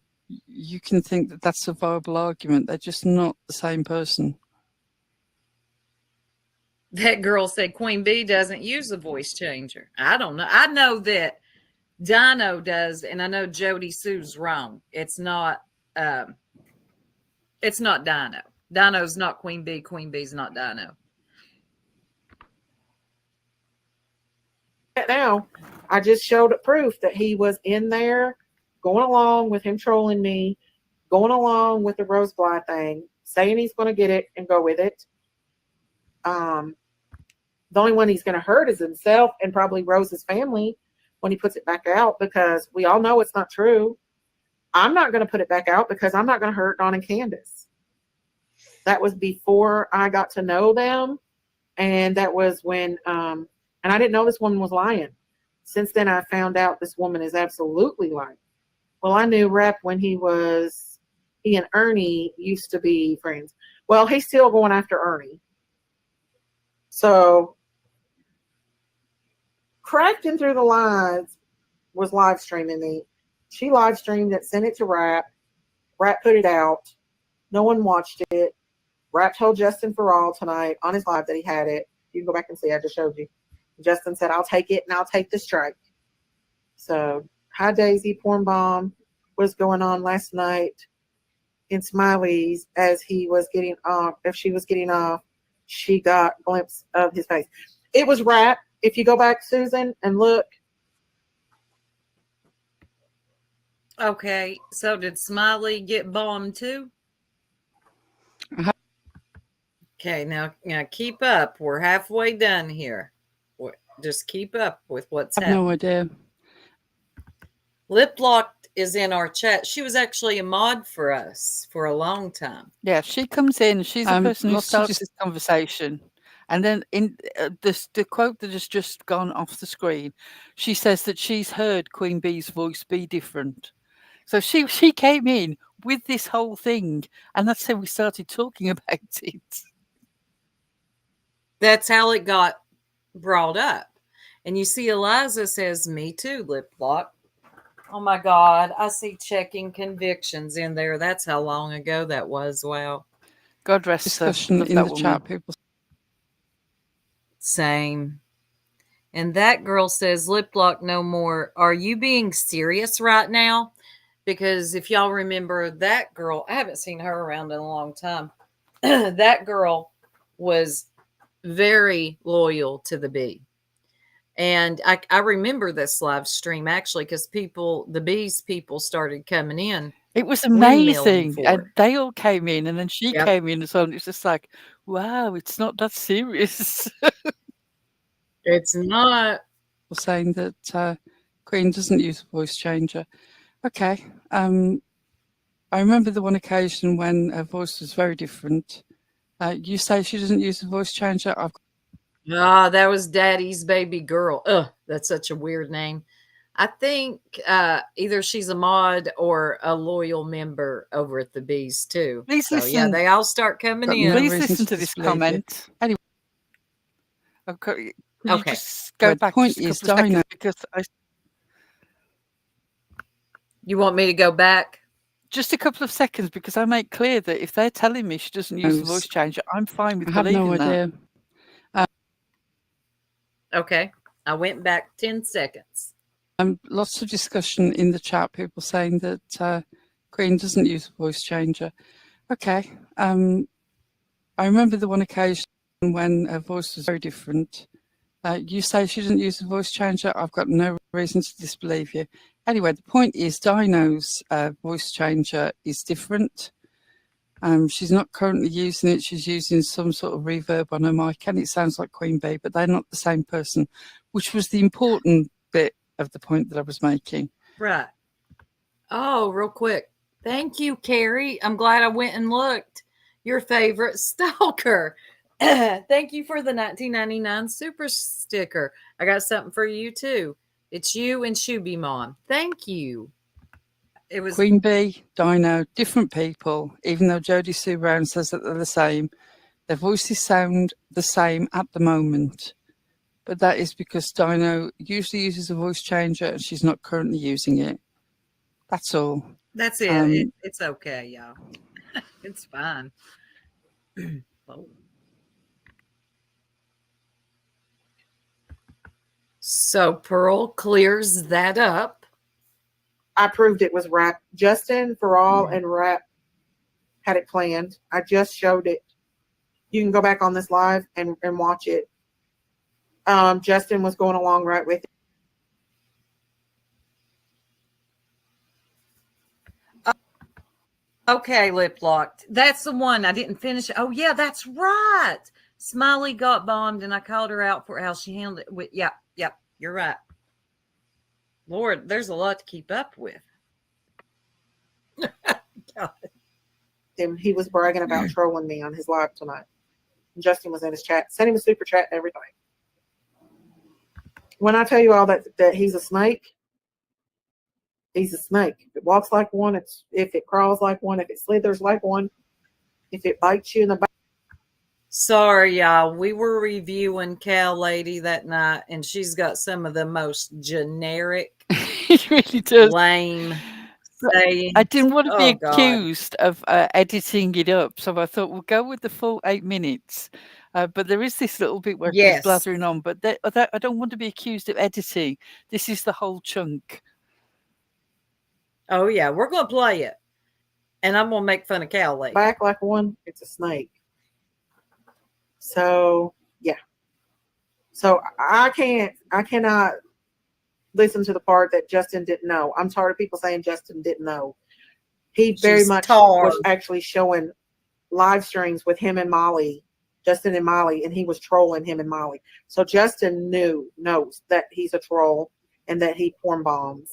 you can think that that's a viable argument. They're just not the same person. That girl said Queen Bee doesn't use a voice changer. I don't know. I know that Dino does, and I know Jody Sue's wrong. It's not Dino. Dino's not Queen Bee. Queen Bee's not Dino. Now, I just showed proof that he was in there going along with him trolling me, going along with the Rose Bly thing, saying he's going to get it and go with it. The only one he's going to hurt is himself and probably Rose's family when he puts it back out, because we all know it's not true. I'm not going to put it back out because I'm not going to hurt Dawn and Candace. That was before I got to know them. And that was when, and I didn't know this woman was lying. Since then, I found out this woman is absolutely lying. Well, I knew Rep when he and Ernie used to be friends. Well, he's still going after Ernie. So, Crafting Through the Lines was live streaming me. She live streamed it, sent it to Rap. Rap put it out. No one watched it. Rap told Justin Farrell tonight on his live that he had it. You can go back and see. I just showed you. Justin said, I'll take it and I'll take the strike. So, Hi Daisy Porn Bomb was going on last night in Smiley's as he was getting off. If she was getting off, she got a glimpse of his face. It was Rap. If you go back, Susan, and look. Okay, so did Smiley get bombed too? Okay, now keep up. We're halfway done here. Just keep up with what's happening. I have no idea. Lip Locked is in our chat. She was actually a mod for us for a long time. Yeah, she comes in. She's the person who starts this conversation. And then in the quote that has just gone off the screen, she says that she's heard Queen Bee's voice be different. So she came in with this whole thing, and that's how we started talking about it. That's how it got brought up. And you see Eliza says, me too, Lip Lock. Oh my God, I see checking convictions in there. That's how long ago that was. Wow. God rest discussion in the chat, people. Same. And that girl says, Lip Lock no more. Are you being serious right now? Because if y'all remember that girl, I haven't seen her around in a long time. That girl was very loyal to the Bee. And I remember this live stream actually because the Bee's people started coming in. It was amazing. And they all came in, and then she came in as well. And it's just like, wow, it's not that serious. It's not. Saying that Queen doesn't use a voice changer. Okay. I remember the one occasion when her voice was very different. You say she doesn't use a voice changer. That was Daddy's baby girl. Ugh, that's such a weird name. I think either she's a mod or a loyal member over at the Bees too. Please so listen. yeah, they all start coming in. Please listen to this comment. Anyway, okay. You just go back point just a couple of seconds because you want me to go back? Just a couple of seconds because I make clear that if they're telling me she doesn't use the voice changer, I'm fine with believing that. I have no idea. Okay, I went back 10 seconds. Lots of discussion in the chat, people saying that Queen doesn't use a voice changer. Okay. I remember the one occasion when her voice was very different. You say she doesn't use a voice changer. I've got no reason to disbelieve you. Anyway, the point is Dino's voice changer is different. She's not currently using it. She's using some sort of reverb on her mic, and it sounds like Queen Bee, but they're not the same person, which was the important bit of the point that I was making. Right. Oh, real quick. Thank you, Carrie. I'm glad I went and looked. Your favorite stalker. Thank you for the 1999 super sticker. I got something for you too. It's you and Shuby Mom. Thank you. It was Queen Bee, Dino, different people, even though Jodie Sue Brown says that they're the same. Their voices sound the same at the moment. But that is because Dino usually uses a voice changer and she's not currently using it. That's all. That's it. It's okay, y'all. It's fine. Oh. So Pearl clears that up. I proved it was rap. Justin, for all, and rap had it planned. I just showed it. You can go back on this live and watch it. Justin was going along right with it. Okay, lip locked. That's the one I didn't finish. Oh yeah, that's right. Smiley got bombed, and I called her out for how she handled it. Yep, you're right. Lord, there's a lot to keep up with. And he was bragging about trolling me on his live tonight. And Justin was in his chat, sent him a super chat and everything. When I tell you all that he's a snake, he's a snake. If it walks like one, if it crawls like one, if it slithers like one, if it bites you in the back. Sorry, y'all. We were reviewing Cow Lady that night, and she's got some of the most generic, It really does. lame sayings. I didn't want to be Oh, God. accused of editing it up, so I thought we'll go with the full 8 minutes. But there is this little bit where she's blathering on, but I don't want to be accused of editing. This is the whole chunk. Oh, yeah. We're going to play it. And I'm going to make fun of Cow Lady. Back like one, it's a snake. So, yeah. So I cannot listen to the part that Justin didn't know. I'm tired of people saying Justin didn't know. He very much was actually showing live streams with him and Molly, Justin and Molly, and he was trolling him and Molly. So Justin knows that he's a troll and that he porn bombs.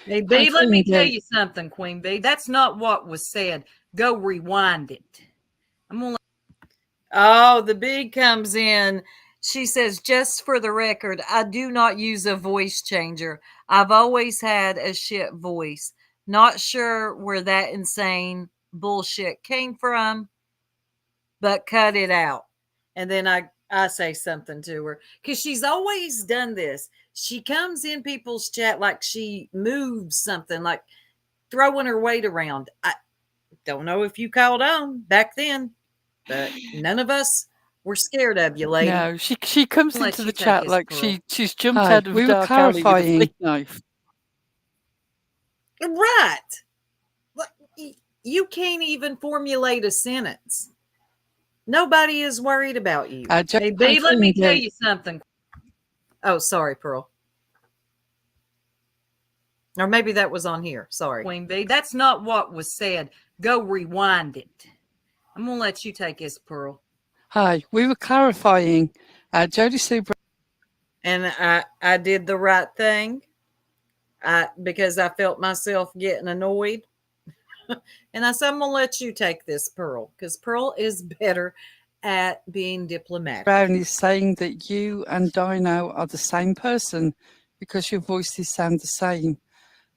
Hey, B, let me tell you something, Queen B. That's not what was said. Go rewind it. I'm gonna. Oh, the big comes in. She says, just for the record, I do not use a voice changer. I've always had a shit voice. Not sure where that insane bullshit came from, but cut it out. And then I say something to her because she's always done this. She comes in people's chat like she moves something, like throwing her weight around. I don't know if you caught on back then, but none of us were scared of you, lady. No, she comes into the chat like she's jumped out of we dark alley with a flick knife. Right. You can't even formulate a sentence. Nobody is worried about you. Hey, B, let me tell you something. Oh, sorry, Pearl. Or maybe that was on here. Sorry, Queen B. That's not what was said. Go rewind it. I'm going to let you take this, Pearl. Hi, we were clarifying. Jodie Sue Brown. And I did the right thing because I felt myself getting annoyed. And I said, I'm going to let you take this, Pearl, because Pearl is better at being diplomatic. Brown is saying that you and Dino are the same person because your voices sound the same.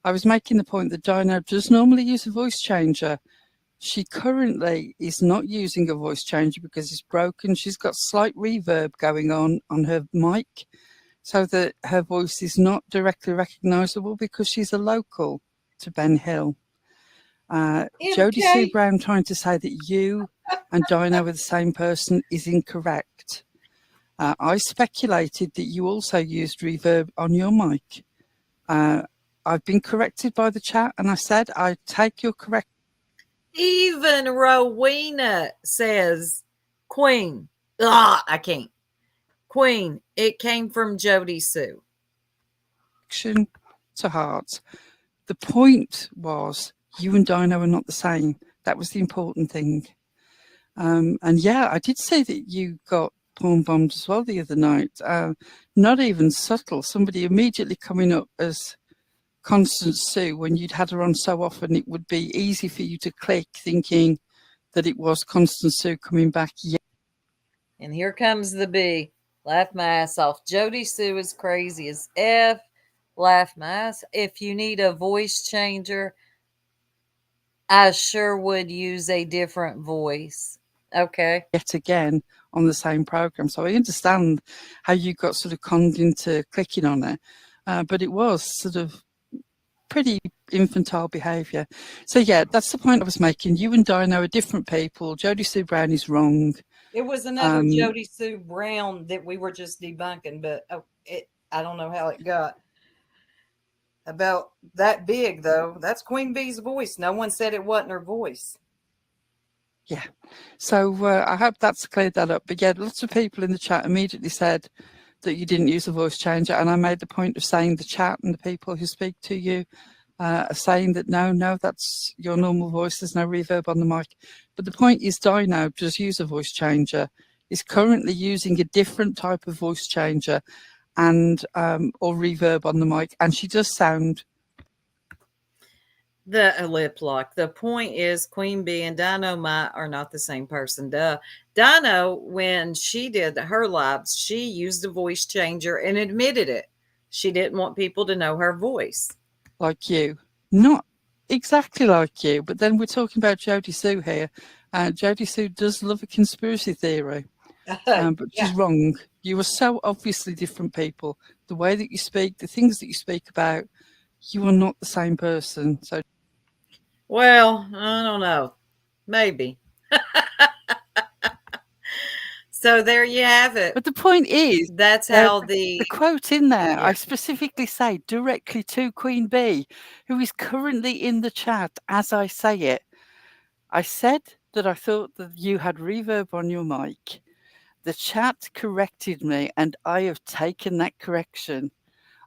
I was making the point that Dino does normally use a voice changer. She currently is not using a voice changer because it's broken. She's got slight reverb going on her mic so that her voice is not directly recognizable because she's a local to Ben Hill. Jodie Sue Brown trying to say that you and Dino are the same person is incorrect. I speculated that you also used reverb on your mic. I've been corrected by the chat, and I said I take your correct. Even Rowena says, Queen. I can't. Queen, it came from Jodie Sue. reaction to heart. The point was you and Dino are not the same. That was the important thing. And yeah, I did say that you got porn bombed as well the other night. Not even subtle. Somebody immediately coming up as Constance Sue when you'd had her on so often, it would be easy for you to click thinking that it was Constance Sue coming back. Yeah. And here comes the B. Laugh my ass off. Jody Sue is crazy as F. Laugh my ass. If you need a voice changer, I sure would use a different voice. Okay. Yet again on the same program. So I understand how you got sort of conned into clicking on it. But it was sort of pretty infantile behaviour. So yeah, that's the point I was making. You and Dino are different people. Jodie Sue Brown is wrong. It was another Jodie Sue Brown that we were just debunking, but I don't know how it got about that big, though. That's Queen Bee's voice. No one said it wasn't her voice. Yeah. So I hope that's cleared that up. But yeah, lots of people in the chat immediately said that you didn't use a voice changer. And I made the point of saying the chat and the people who speak to you are saying that no, that's your normal voice. There's no reverb on the mic. But the point is Dino does use a voice changer, is currently using a different type of voice changer and or reverb on the mic. And she does sound... The lip lock. The point is Queen Bee and Dynamite are not the same person. Duh. Dino, when she did her lives, she used a voice changer and admitted it. She didn't want people to know her voice. Like you. Not exactly like you, but then we're talking about Jodie Sue here. Jodie Sue does love a conspiracy theory, but she's wrong. You are so obviously different people. The way that you speak, the things that you speak about, you are not the same person. So, well, I don't know. Maybe. So there you have it. But the point is, that's how the quote in there, I specifically say directly to Queen Bee, who is currently in the chat as I say it. I said that I thought that you had reverb on your mic. The chat corrected me, and I have taken that correction.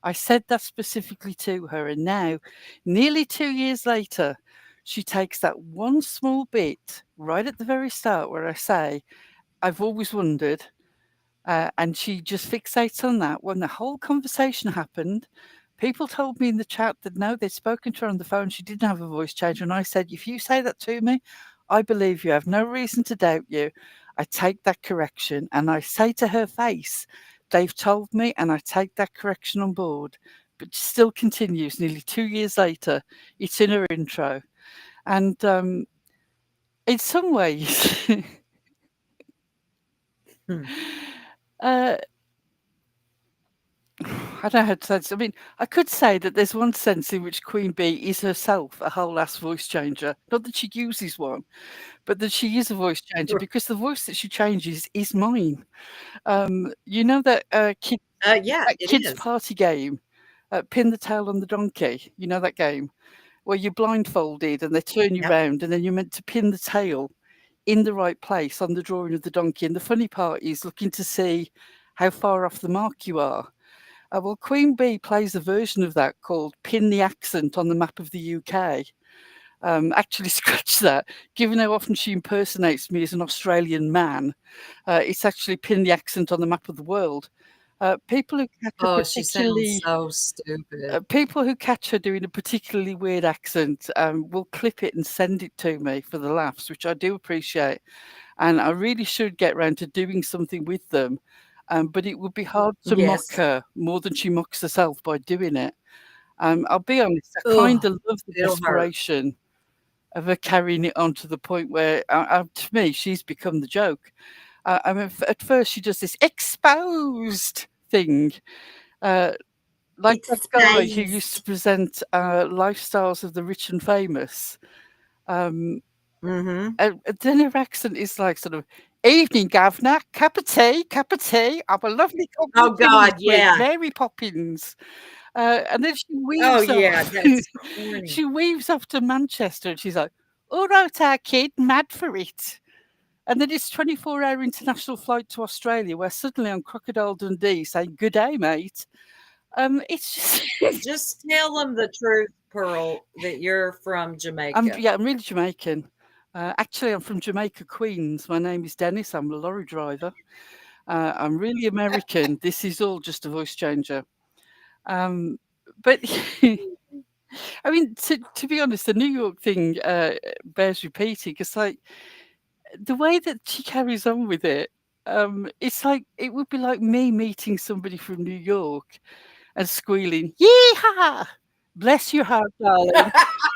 I said that specifically to her, and now, nearly 2 years later, she takes that one small bit right at the very start where I say, I've always wondered, and she just fixates on that. When the whole conversation happened, people told me in the chat that no, they'd spoken to her on the phone, she didn't have a voice changer, and I said, if you say that to me, I believe you. I have no reason to doubt you. I take that correction, and I say to her face, they've told me, and I take that correction on board. But she still continues nearly 2 years later. It's in her intro. And in some ways, I don't know how to say this. I mean, I could say that there's one sense in which Queen Bee is herself a whole ass voice changer. Not that she uses one, but that she is a voice changer because the voice that she changes is mine. You know that kids party game, Pin the Tail on the Donkey. You know that game where you're blindfolded and they turn you round and then you're meant to pin the tail in the right place on the drawing of the donkey. And the funny part is looking to see how far off the mark you are. Well, Queen Bee plays a version of that called Pin the Accent on the Map of the UK. Actually, scratch that. Given how often she impersonates me as an Australian man, it's actually Pin the Accent on the Map of the world. People who catch her she sounds so stupid. People who catch her doing a particularly weird accent will clip it and send it to me for the laughs, which I do appreciate. And I really should get around to doing something with them. But it would be hard to mock her more than she mocks herself by doing it. I'll be honest, I kind of love the desperation of her carrying it on to the point where, to me, she's become the joke. I mean, at first she does this exposed thing, like that guy who used to present Lifestyles of the Rich and Famous. And then her accent is like sort of, evening, governor, cup of tea, have a lovely cup of tea with Mary Poppins. And then she weaves off. That's corny. She weaves off to Manchester and she's like, all right, our kid, mad for it. And then it's 24-hour international flight to Australia where suddenly on Crocodile Dundee saying, good day, mate. It's just Just tell them the truth, Pearl, that you're from Jamaica. I'm really Jamaican. Actually, I'm from Jamaica, Queens. My name is Dennis. I'm a lorry driver. I'm really American. This is all just a voice changer. But I mean, to be honest, the New York thing bears repeating. It's like the way that she carries on with it. It's like it would be like me meeting somebody from New York and squealing, "Yeehaw! Bless your heart, darling.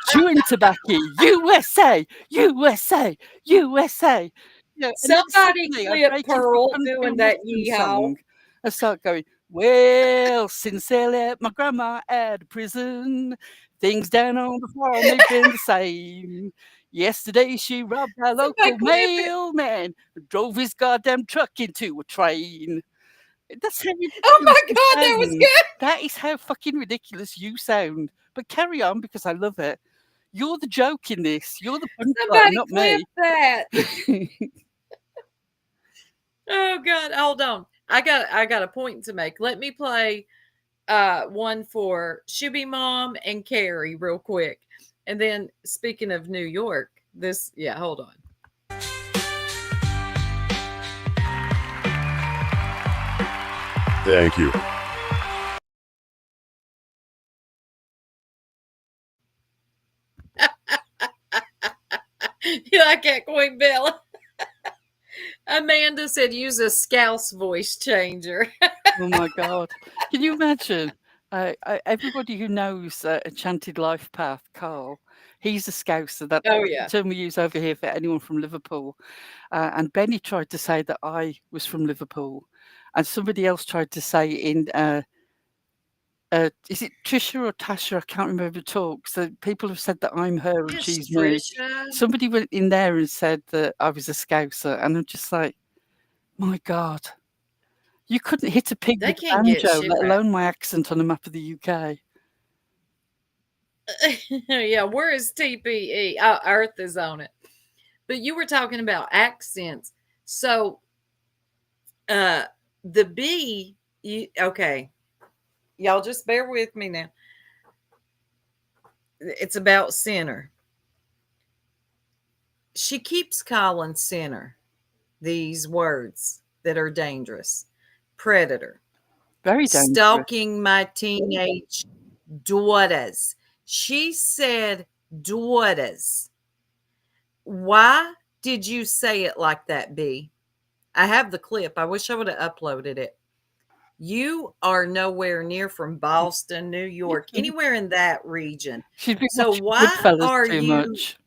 Chewing tobacco, USA, USA, USA." You know, and then Somebody suddenly I clip break into a Pearl country doing and that western yeehaw. song and start going, "Well, since they let my grandma out of prison, things down on the farm ain't been the same. Yesterday she robbed our Somebody local clip it. mailman, drove his goddamn truck into a train." That's how Oh my ridiculous you God, that was sound. good. That is how fucking ridiculous you sound. But carry on because I love it. You're the joke in this. You're the punchline, Somebody not clip me. that. Oh God, hold on. I got a point to make. Let me play one for Shuby Mom and Carrie real quick. And then speaking of New York, hold on. Thank you. You like that, Queen Bella? Amanda said use a Scouse voice changer. Oh my God. Can you imagine? Everybody who knows Enchanted Life Path, Carl, he's a Scouser. That's Oh the yeah. term we use over here for anyone from Liverpool. And Benny tried to say that I was from Liverpool. And somebody else tried to say in is it Trisha or Tasha? I can't remember the talk. So people have said that I'm her and Yes, she's me. Trisha. Somebody went in there and said that I was a Scouser, and I'm just like, my God, you couldn't hit a pig They with a can't get banjo, shit let right. alone my accent on a map of the UK. Yeah, where is TPE? Earth is on it. But you were talking about accents. So the B, okay. Y'all just bear with me now. It's about Sinner. She keeps calling Sinner these words that are dangerous. Predator. Very dangerous. Stalking my teenage daughters. She said daughters. Why did you say it like that, B? I have the clip. I wish I would have uploaded it. You are nowhere near from Boston, New York, anywhere in that region. She's been So watching why Goodfellas are too you? much.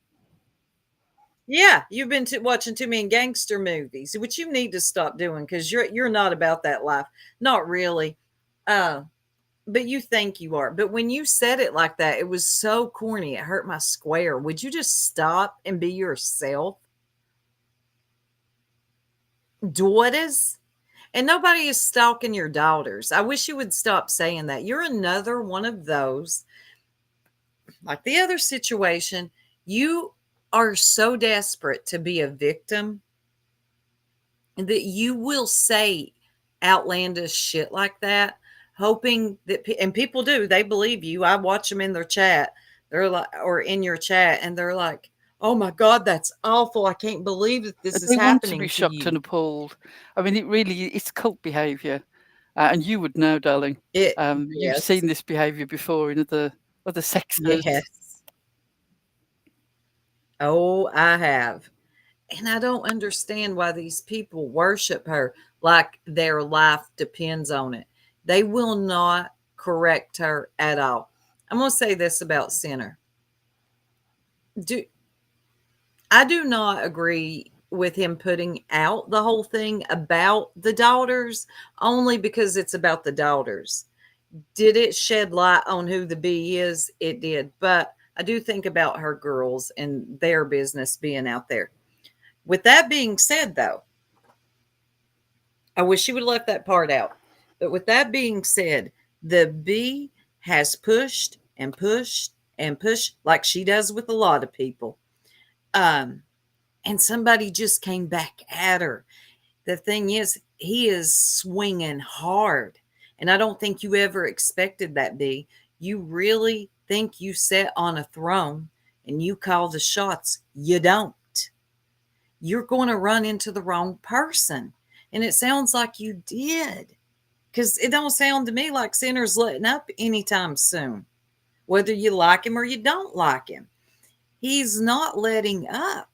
Yeah, you've been watching too many gangster movies, which you need to stop doing because you're not about that life. Not really. Uh, but you think you are. But when you said it like that, it was so corny. It hurt my square. Would you just stop and be yourself? Daughters? And nobody is stalking your daughters. I wish you would stop saying that. You're another one of those, like the other situation. You are so desperate to be a victim that you will say outlandish shit like that, hoping that, and people do, they believe you. I watch them in their chat. They're like, or in your chat, and they're like, oh my God, that's awful. I can't believe that this is They want to be happening to shocked and you. appalled. I mean, it's cult behaviour. And you would know, darling. It, You've yes, seen this behaviour before in other sectors. yes. Oh, I have. And I don't understand why these people worship her like their life depends on it. They will not correct her at all. I'm going to say this about Sinner. I do not agree with him putting out the whole thing about the daughters only because it's about the daughters. Did it shed light on who the bee is? It did. But I do think about her girls and their business being out there. With that being said, though, I wish she would have left that part out. But with that being said, the bee has pushed and pushed and pushed like she does with a lot of people. And somebody just came back at her. The thing is, he is swinging hard. And I don't think you ever expected that, B. You really think you sit on a throne and you call the shots. You don't. You're going to run into the wrong person. And it sounds like you did. Because it don't sound to me like Sinner's letting up anytime soon. Whether you like him or you don't like him. He's not letting up.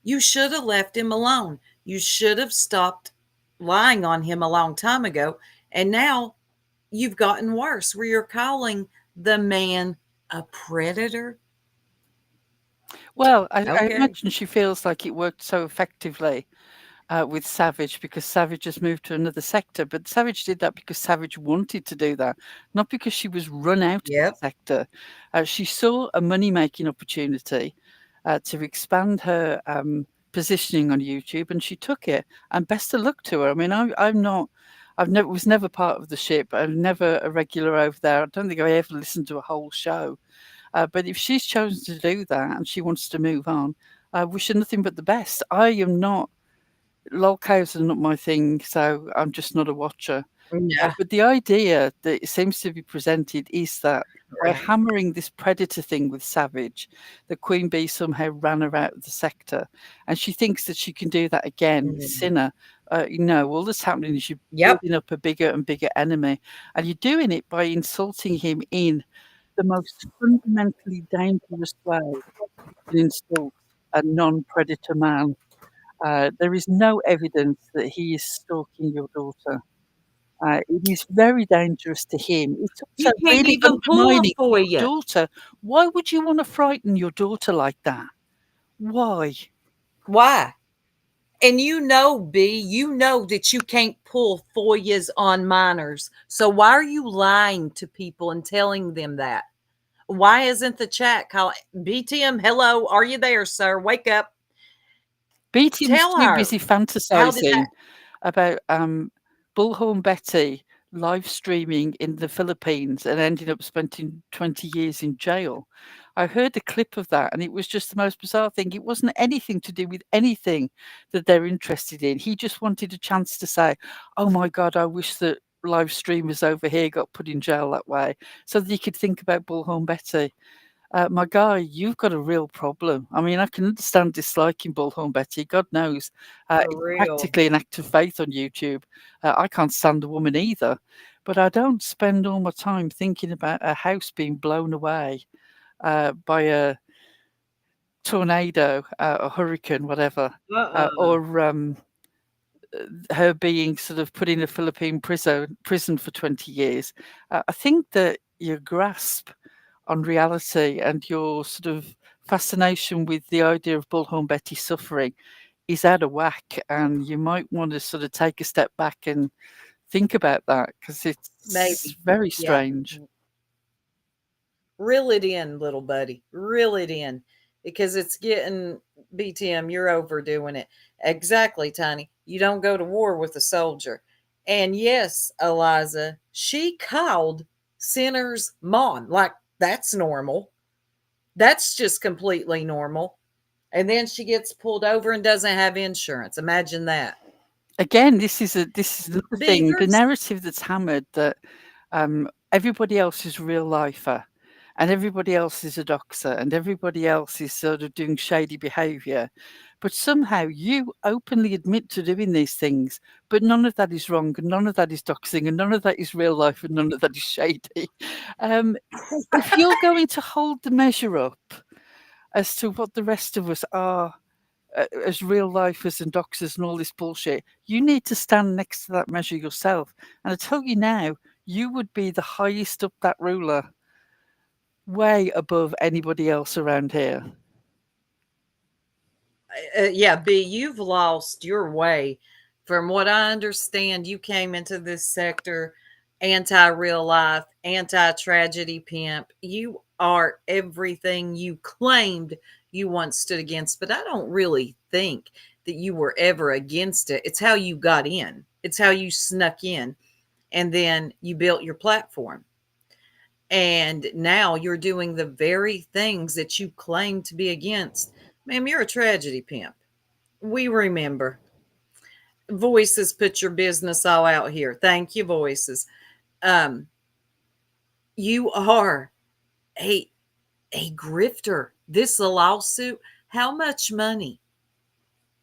You should have left him alone. You should have stopped lying on him a long time ago. And now you've gotten worse where you're calling the man a predator. Well, I Okay. imagine she feels like it worked so effectively with Savage because Savage has moved to another sector. But Savage did that because Savage wanted to do that, not because she was run out of the Yep. sector. She saw a money making opportunity to expand her positioning on YouTube, and she took it. And best of luck to her. I mean, I'm not. I've never was never part of the ship. I'm never a regular over there. I don't think I ever listened to a whole show. But if she's chosen to do that and she wants to move on, I wish her nothing but the best. I am not lol cows are not my thing, so I'm just not a watcher. Yeah. But the idea that it seems to be presented is that by Right. hammering this predator thing with Savage, the Queen Bee somehow ran her out of the sector, and she thinks that she can do that again with Sinner. All that's happening is you're Yep. building up a bigger and bigger enemy, and you're doing it by insulting him in the most fundamentally dangerous way you can insult a non-predator man. There is no evidence that he is stalking your daughter. It is very dangerous to him. It's He also can't really even pull undermining for your you. daughter. Why would you want to frighten your daughter like that? Why? Why? And you know, B, you know that you can't pull FOIAs on minors. So why are you lying to people and telling them that? Why isn't the chat calling BTM? Hello, are you there, sir? Wake up. BT was Tell too her. busy How did that? fantasizing about Bullhorn Betty live streaming in the Philippines and ending up spending 20 years in jail. I heard a clip of that and it was just the most bizarre thing. It wasn't anything to do with anything that they're interested in. He just wanted a chance to say, oh my God, I wish that live streamers over here got put in jail that way so that you could think about Bullhorn Betty. My guy, you've got a real problem. I mean, I can understand disliking Bullhorn Betty. God knows, For it's real. practically an act of faith on YouTube. I can't stand the woman either, but I don't spend all my time thinking about a house being blown away by a tornado, a hurricane, whatever, or her being sort of put in a Philippine prison for 20 years. I think that your grasp on reality and your sort of fascination with the idea of Bullhorn Betty suffering is out of whack, and you might want to sort of take a step back and think about that because it's Maybe. very Yeah. strange. Reel it in, little buddy. Reel it in. Because it's getting BTM, you're overdoing it. Exactly, Tiny. You don't go to war with a soldier. And yes, Eliza, she called Sinner's mom. Like, that's normal. That's just completely normal. And then she gets pulled over and doesn't have insurance. Imagine that. Again, this is another B, thing. The there's narrative that's hammered that everybody else is real lifer, and everybody else is a doxer, and everybody else is sort of doing shady behaviour. But somehow you openly admit to doing these things, but none of that is wrong, and none of that is doxing, and none of that is real life, and none of that is shady. If you're going to hold the measure up as to what the rest of us are as real lifers and doxers and all this bullshit, you need to stand next to that measure yourself. And I tell you now, you would be the highest up that ruler, way above anybody else around here. yeah, B, you've lost your way. From what I understand, you came into this sector anti real life, anti tragedy pimp. You are everything you claimed you once stood against, but I don't really think that you were ever against it. It's how you got in, it's how you snuck in, and then you built your platform. And now you're doing the very things that you claim to be against. Ma'am, you're a tragedy pimp. We remember. Voices, put your business all out here. Thank you, Voices. Um, you are a grifter. This lawsuit, how much money?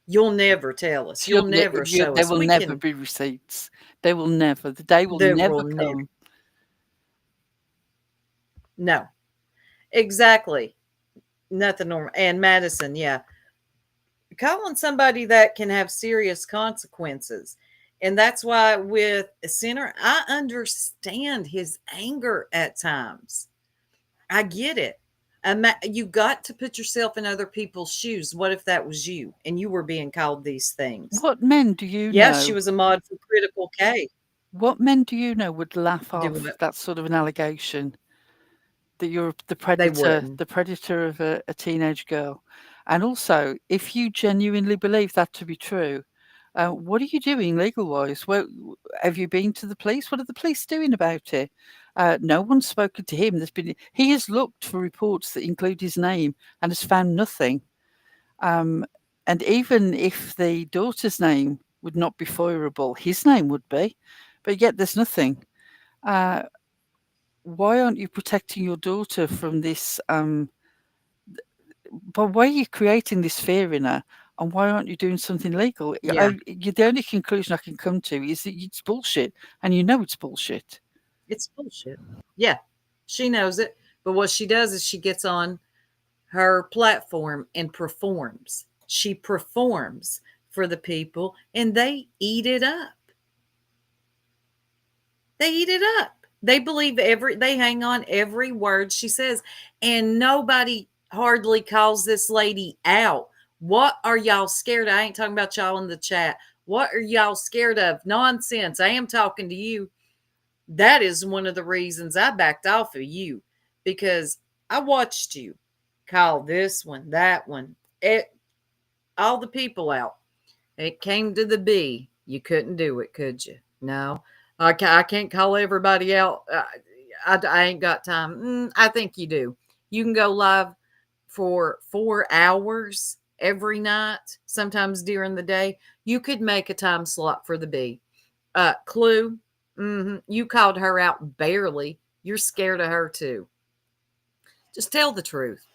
You'll never tell us. You'll never show There us. will We never can. be receipts. They will never. The day will There never will never. come. No, exactly. Nothing normal. And Madison, yeah, calling somebody that can have serious consequences. And that's why with Sinner, I understand his anger at times. I get it. You got to put yourself in other people's shoes. What if that was you and you were being called these things? What men do you Yeah, she know? was a mod for Critical K. What men do you know would laugh Do off what? that sort of an allegation that you're the They predator, wouldn't. the predator of a teenage girl? And also, if you genuinely believe that to be true, what are you doing legal wise? Well, have you been to the police? What are the police doing about it? No one's spoken to him. He has looked for reports that include his name and has found nothing. Um, and even if the daughter's name would not be fireable, his name would be. But yet there's nothing. Uh, why aren't you protecting your daughter from this? But why are you creating this fear in her? And why aren't you doing something legal? Yeah, The only conclusion I can come to is that it's bullshit, and you know it's bullshit. it's bullshit. Yeah, she knows it. But what she does is she gets on her platform and performs. She performs for the people and they eat it up. They eat it up. They believe they hang on every word she says. And nobody hardly calls this lady out. What are y'all scared of? I ain't talking about y'all in the chat. What are y'all scared of? Nonsense. I am talking to you. That is one of the reasons I backed off of you because I watched you call this one, that one, all the people out. It came to the B. You couldn't do it, could you? No, I can't call everybody out. I ain't got time. I think you do. You can go live for 4 hours every night, sometimes during the day. You could make a time slot for the B. Clue, you called her out barely. You're scared of her too. Just tell the truth.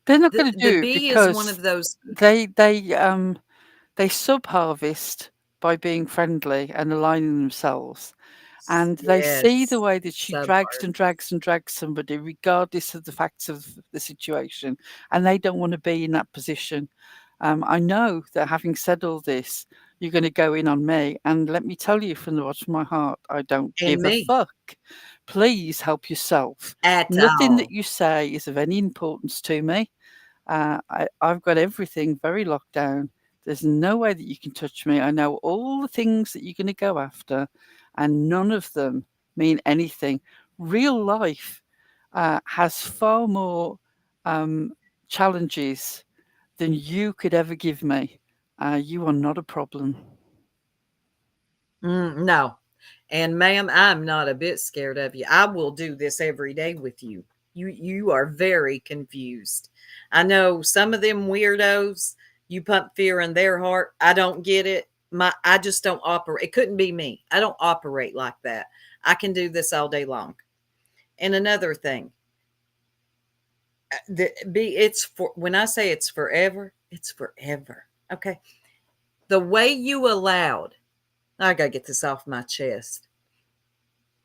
They're not The going to the do it B is one because of those. they sub harvest by being friendly and aligning themselves. And they see the Yes, way that she drags and subharvest. drags and drags somebody, regardless of the facts of the situation, and they don't want to be in that position. I know that having said all this, you're going to go in on me, and let me tell you from the bottom of my heart, I don't And give a me fuck. Please help yourself. at Nothing that all. you say is of any importance to me. I've got everything very locked down. There's no way that you can touch me. I know all the things that you're going to go after, and none of them mean anything. Real life has far more challenges than you could ever give me. You are not a problem. No. And ma'am, I'm not a bit scared of you. I will do this every day with you. You are very confused. I know some of them weirdos, you pump fear in their heart. I don't get it. I just don't operate. It couldn't be me. I don't operate like that. I can do this all day long. And another thing, it's for when I say it's forever, it's forever. Okay. The way you allowed, I gotta get this off my chest.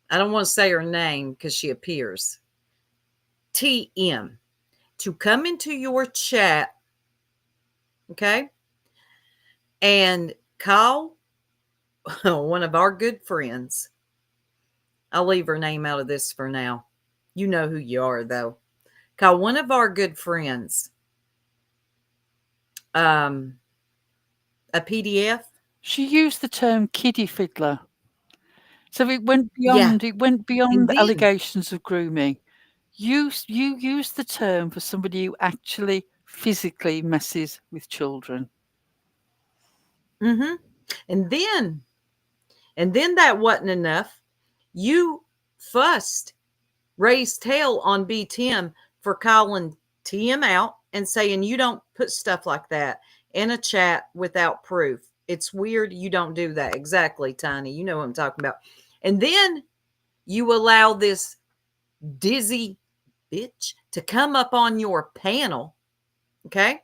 I don't want to say her name because she appears. TM to come into your chat, okay, and call one of our good friends. I'll leave her name out of this for now. You know who you are, though. Call one of our good friends a PDF. She used the term kiddie fiddler. So it went Yeah. beyond. It went And beyond then, allegations of grooming. You use the term for somebody who actually physically messes with children. mm-hmm. and then, and then that wasn't enough. You fussed, raised hell on B Tim for calling TM out and saying you don't put stuff like that in a chat without proof. It's weird. You don't do that. Exactly, Tiny. You know what I'm talking about. And then you allow this dizzy bitch to come up on your panel, okay,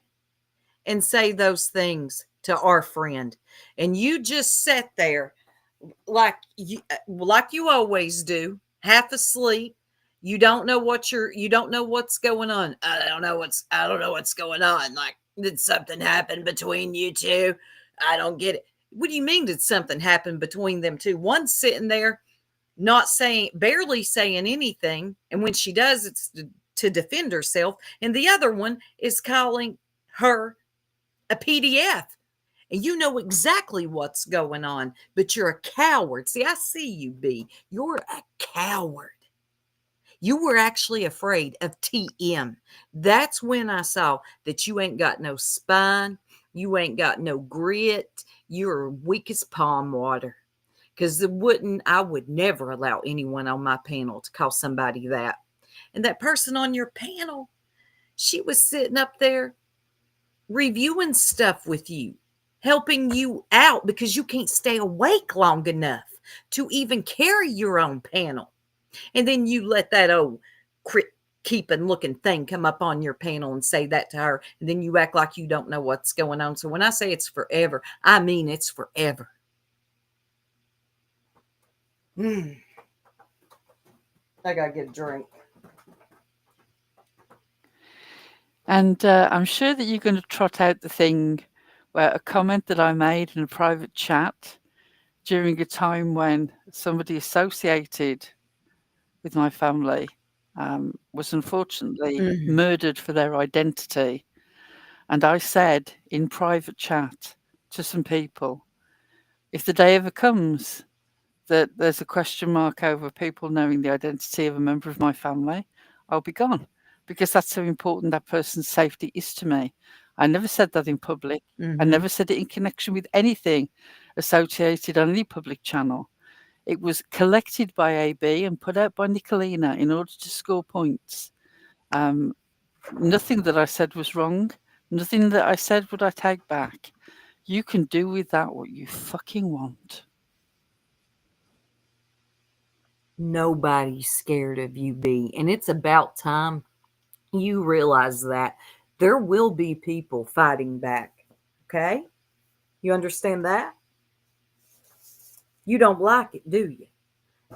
and say those things to our friend. And you just sat there like you always do, half asleep. You don't know what's going on. I don't know what's going on. Like, did something happen between you two? I don't get it. What do you mean, did something happen between them two? One's sitting there not saying, barely saying anything, and when she does, it's to defend herself, and the other one is calling her a PDF. And you know exactly what's going on, but you're a coward. See, I see you, B. You're a coward. You were actually afraid of TM. That's when I saw that you ain't got no spine. You ain't got no grit. You're weak as palm water. Because I would never allow anyone on my panel to call somebody that. And that person on your panel, she was sitting up there reviewing stuff with you, helping you out because you can't stay awake long enough to even carry your own panel. And then you let that old keeping looking thing come up on your panel and say that to her. And then you act like you don't know what's going on. So when I say it's forever, I mean it's forever. I gotta get a drink. And I'm sure that you're going to trot out the thing where a comment that I made in a private chat during a time when somebody associated with my family was unfortunately murdered for their identity. And I said in private chat to some people, if the day ever comes that there's a question mark over people knowing the identity of a member of my family, I'll be gone, because that's how important that person's safety is to me. I never said that in public. I never said it in connection with anything associated on any public channel. It was collected by AB and put out by Nicolina in order to score points. Nothing that I said was wrong. Nothing that I said would I take back. You can do with that what you fucking want. Nobody's scared of you, B. And it's about time you realize that there will be people fighting back. Okay? You understand that? You don't like it, do you?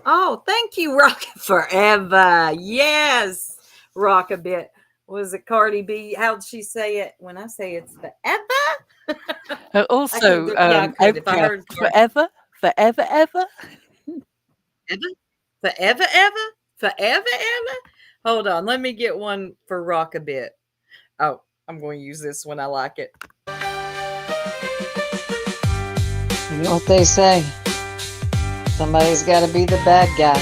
Oh, thank you, Rock Forever. Yes. Rock a bit. Was it Cardi B? How'd she say it? When I say it's forever. Also, I could if I heard forever, forever, ever. Forever, ever? Forever, ever? Hold on. Let me get one for Rock a bit. Oh, I'm going to use this one. I like it. You know what they say? Somebody's got to be the bad guy.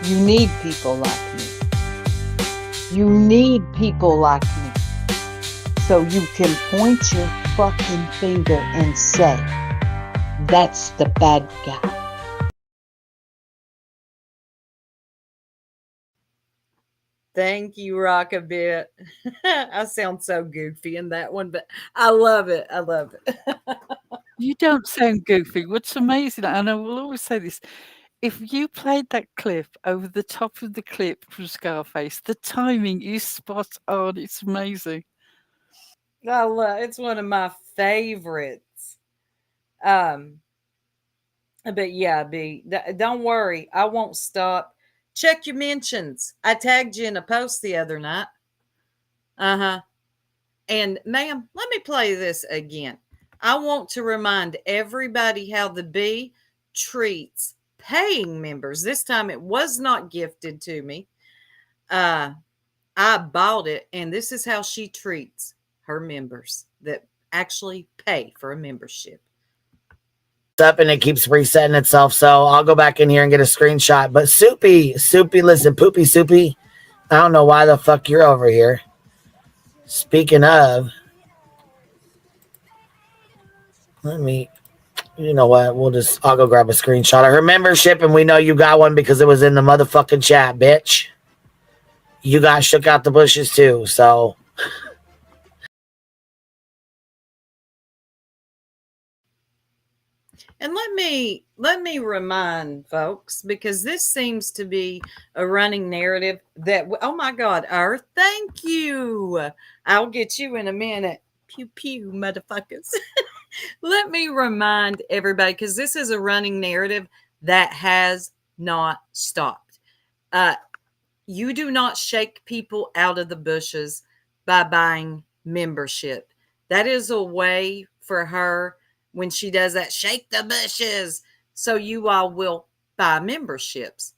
You need people like me. You need people like me. So you can point your fucking finger and say, that's the bad guy. Thank you, Rock a bit. I sound so goofy in that one, but I love it. I love it. You don't sound goofy. What's amazing, and I will always say this, if you played that clip over the top of the clip from Scarface, the timing is spot on. It's amazing. I love it's one of my favorites. But yeah, B, don't worry, I won't stop. Check your mentions. I tagged you in a post the other night. And ma'am, let me play this again. I want to remind everybody how the bee treats paying members. This time it was not gifted to me. I bought it, and this is how she treats her members that actually pay for a membership. Up and it keeps resetting itself, so I'll go back in here and get a screenshot. But Soupy, listen, Poopy Soupy, I don't know why the fuck you're over here. Speaking of, you know what? I'll go grab a screenshot of her membership, and we know you got one because it was in the motherfucking chat, bitch. You got shook out the bushes too, so And let me remind folks, because this seems to be a running narrative that, oh my God, Earth, thank you. I'll get you in a minute. Pew pew, motherfuckers. Let me remind everybody, because this is a running narrative that has not stopped. You do not shake people out of the bushes by buying membership. That is a way for her when she does that, shake the bushes. So you all will buy memberships.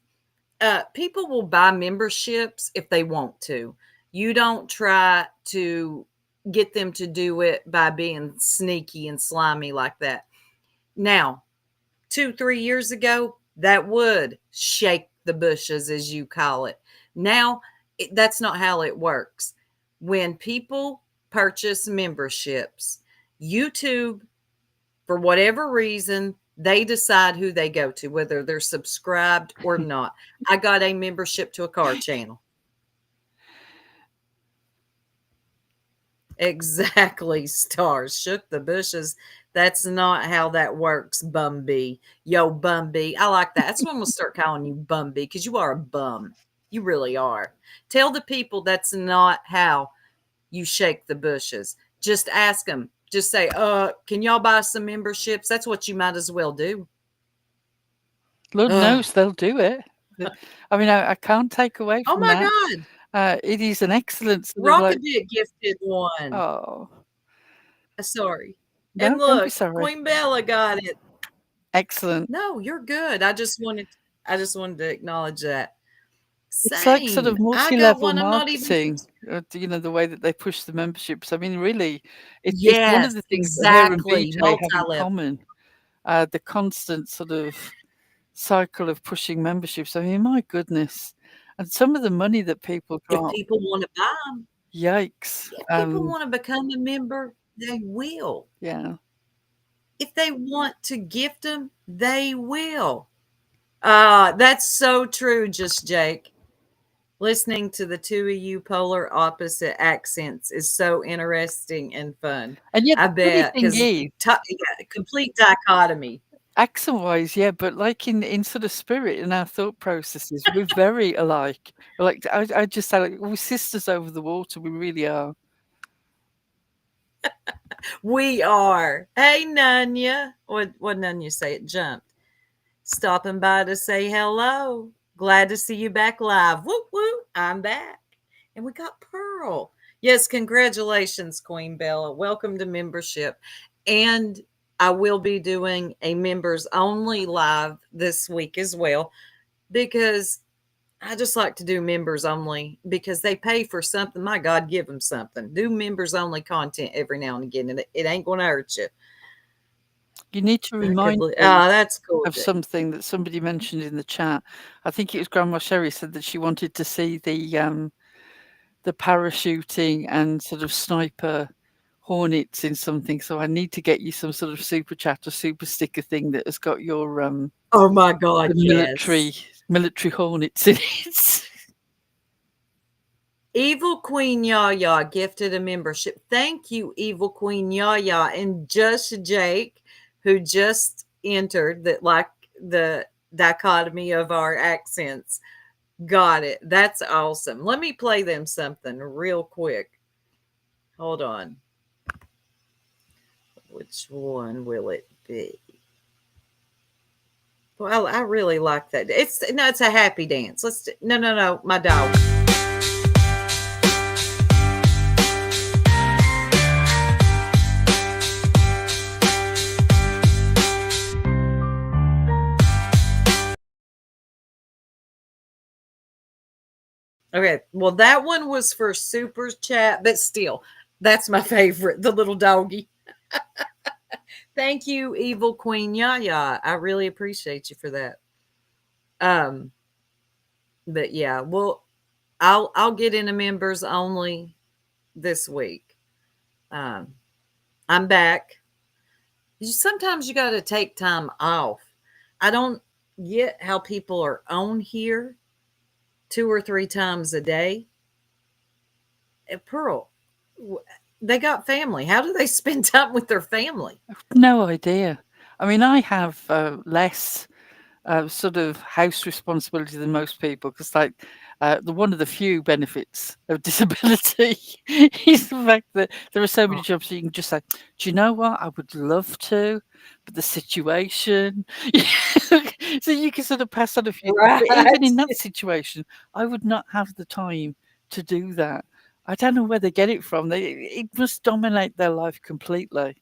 People will buy memberships if they want to. You don't try to get them to do it by being sneaky and slimy like that. Now, 2, 3 years ago, that would shake the bushes, as you call it. Now, that's not how it works. When people purchase memberships, YouTube, for whatever reason, they decide who they go to, whether they're subscribed or not. I got a membership to a car channel. Exactly, stars. Shook the bushes. That's not how that works, Bumby. Yo, Bumby. I like that. That's when we'll start calling you Bumby, because you are a bum. You really are. Tell the people that's not how you shake the bushes. Just ask them. Just say, can y'all buy some memberships? That's what you might as well do. Lord knows they'll do it. I mean, I can't take away Oh from my that. God. It is an excellent sort of like, Rockabit gifted one. oh, Sorry. no, And don't be look, sorry. Queen Bella got it. Excellent. No, you're good. I just wanted to acknowledge that. It's like sort of Same. I got multi-level one. I'm not even. marketing, you know, the way that they push the memberships. I mean, really, it's one of Yes, the things that her and exactly. BJ have in Multi-level. common. The constant sort of cycle of pushing memberships. I mean, my goodness. And some of the money that people If drop, people want to buy them, yikes. if people want to become a member, they will. Yeah. If they want to gift them, they will. That's so true, just Jake. Listening to the two of you polar opposite accents is so interesting and fun. And yet I the funny bet, thing because is, complete dichotomy. accent-wise, yeah, but like in sort of spirit in our thought processes, we're very alike. Like I just say, like, we're sisters over the water. We really are. We are. Hey, Nunya. What Nunya say? It jumped. Stopping by to say hello. Glad to see you back live. Whoop, whoop. I'm back. And we got Pearl. Yes, congratulations, Queen Bella. Welcome to membership. And I will be doing a members only live this week as well, because I just like to do members only because they pay for something. My God, give them something. Do members only content every now and again, and it ain't going to hurt you. You need to I remind me that's cool. of something that somebody mentioned in the chat. I think it was Grandma Sherry said that she wanted to see the parachuting and sort of sniper hornets in something. So I need to get you some sort of super chat or super sticker thing that has got your Oh my God, the yes. military hornets in it. Evil Queen Yaya gifted a membership. Thank you, Evil Queen Yaya. And Just Jake, who just entered, that like the dichotomy of our accents, got it. That's awesome. Let me play them something real quick. Hold on. Which one will it be? Well, I really like that. It's a happy dance. No, my dog. Okay, well, that one was for super chat, but still, that's my favorite, the little doggy. Thank you, Evil Queen Yaya. I really appreciate you for that. But yeah, well, I'll get into members only this week. I'm back. Sometimes you got to take time off. I don't get how people are on here 2 or 3 times a day. Pearl, they got family. How do they spend time with their family? No idea. I mean, I have less sort of house responsibility than most people because, like, one of the few benefits of disability is the fact that there are so many jobs that you can just say, "Do you know what? I would love to, but the situation." So you can sort of pass on a few things. But even in that situation, I would not have the time to do that. I don't know where they get it from. It must dominate their life completely.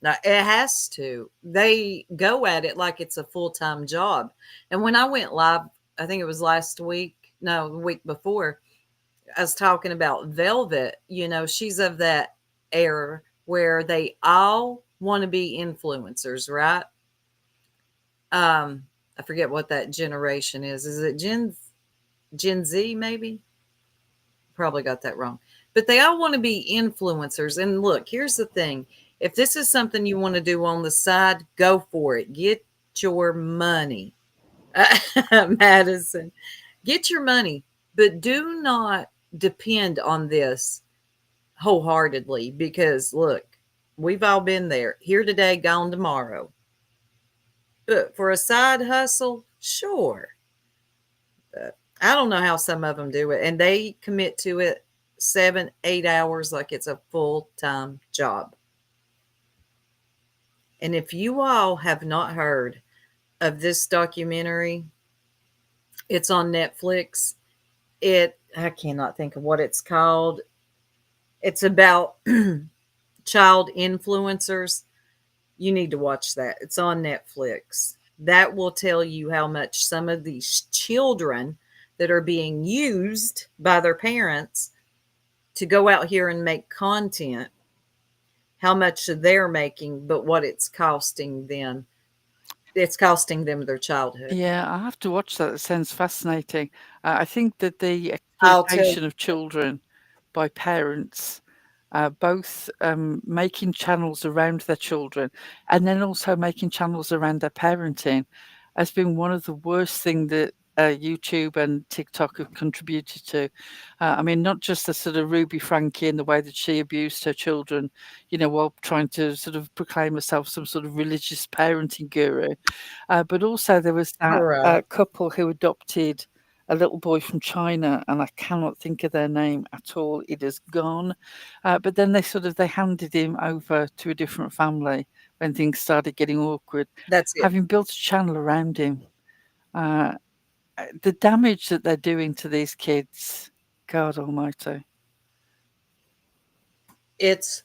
Now, it has to. They go at it like it's a full-time job. And when I went live, I think it was last week, no, the week before, I was talking about Velvet. She's of that era where they all want to be influencers, right? I forget what that generation is. Is it Gen Z maybe? Probably got that wrong. But they all want to be influencers. And look, here's the thing. If this is something you want to do on the side, go for it. Get your money. Madison, get your money, but do not depend on this wholeheartedly because look, we've all been there. Here today, gone tomorrow. But for a side hustle, sure. But I don't know how some of them do it, and they commit to it 7, 8 hours like it's a full-time job. And if you all have not heard of this documentary, it's on Netflix. I cannot think of what it's called. It's about child influencers. You need to watch that. It's on Netflix. That will tell you how much some of these children that are being used by their parents to go out here and make content, how much they're making, but what it's costing them. It's costing them their childhood. Yeah, I have to watch that. It sounds fascinating. I think that the I'll tell you. exploitation of children by parents, both making channels around their children and then also making channels around their parenting, has been one of the worst things that YouTube and TikTok have contributed to. I mean, not just the sort of Ruby Frankie and the way that she abused her children, while trying to sort of proclaim herself some sort of religious parenting guru, but also there was that Correct. couple who adopted a little boy from China, and I cannot think of their name at all. It is gone. But then they handed him over to a different family when things started getting awkward, That's it. having built a channel around him. The damage that they're doing to these kids, God Almighty. It's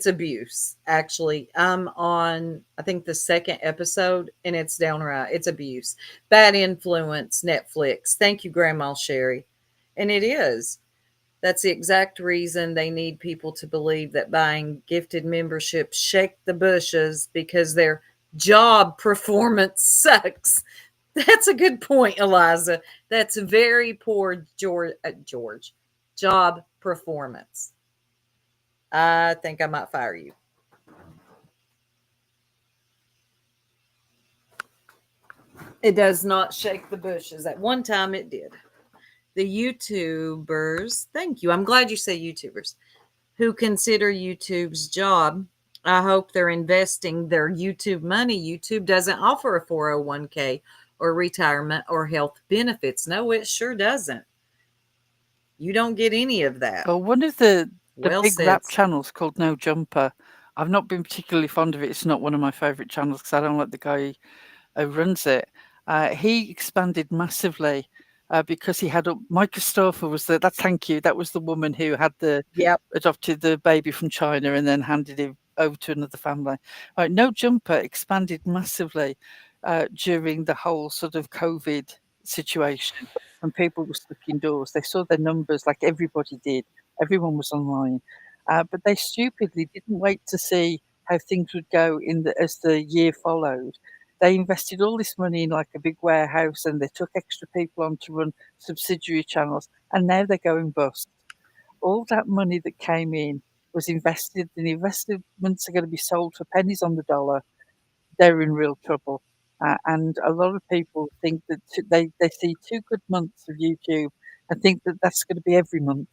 abuse. Actually, I'm on I think the second episode, and it's downright. It's abuse, bad influence. Netflix. Thank you, Grandma Sherry. And it is. That's the exact reason they need people to believe that buying gifted memberships shake the bushes because their job performance sucks. That's a good point, Eliza. That's very poor George job performance. I think I might fire you. It does not shake the bushes. At one time it did. The YouTubers, thank you. I'm glad you say YouTubers who consider YouTube's job. I hope they're investing their YouTube money. YouTube doesn't offer a 401k or retirement or health benefits. No, it sure doesn't. You don't get any of that. Well, one of the Well big said. rap channels called No Jumper, I've not been particularly fond of it. It's not one of my favourite channels because I don't like the guy who runs it. He expanded massively because he had Micah Stauffer was that's thank you. That was the woman who had Yep. adopted the baby from China and then handed him over to another family. Right, No Jumper expanded massively during the whole sort of COVID situation when people were stuck indoors. They saw their numbers like everybody did. Everyone was online. But they stupidly didn't wait to see how things would go as the year followed. They invested all this money in like a big warehouse and they took extra people on to run subsidiary channels, and now they're going bust. All that money that came in was invested, and the investments are going to be sold for pennies on the dollar. They're in real trouble. And a lot of people think that they see 2 good months of YouTube and think that that's going to be every month.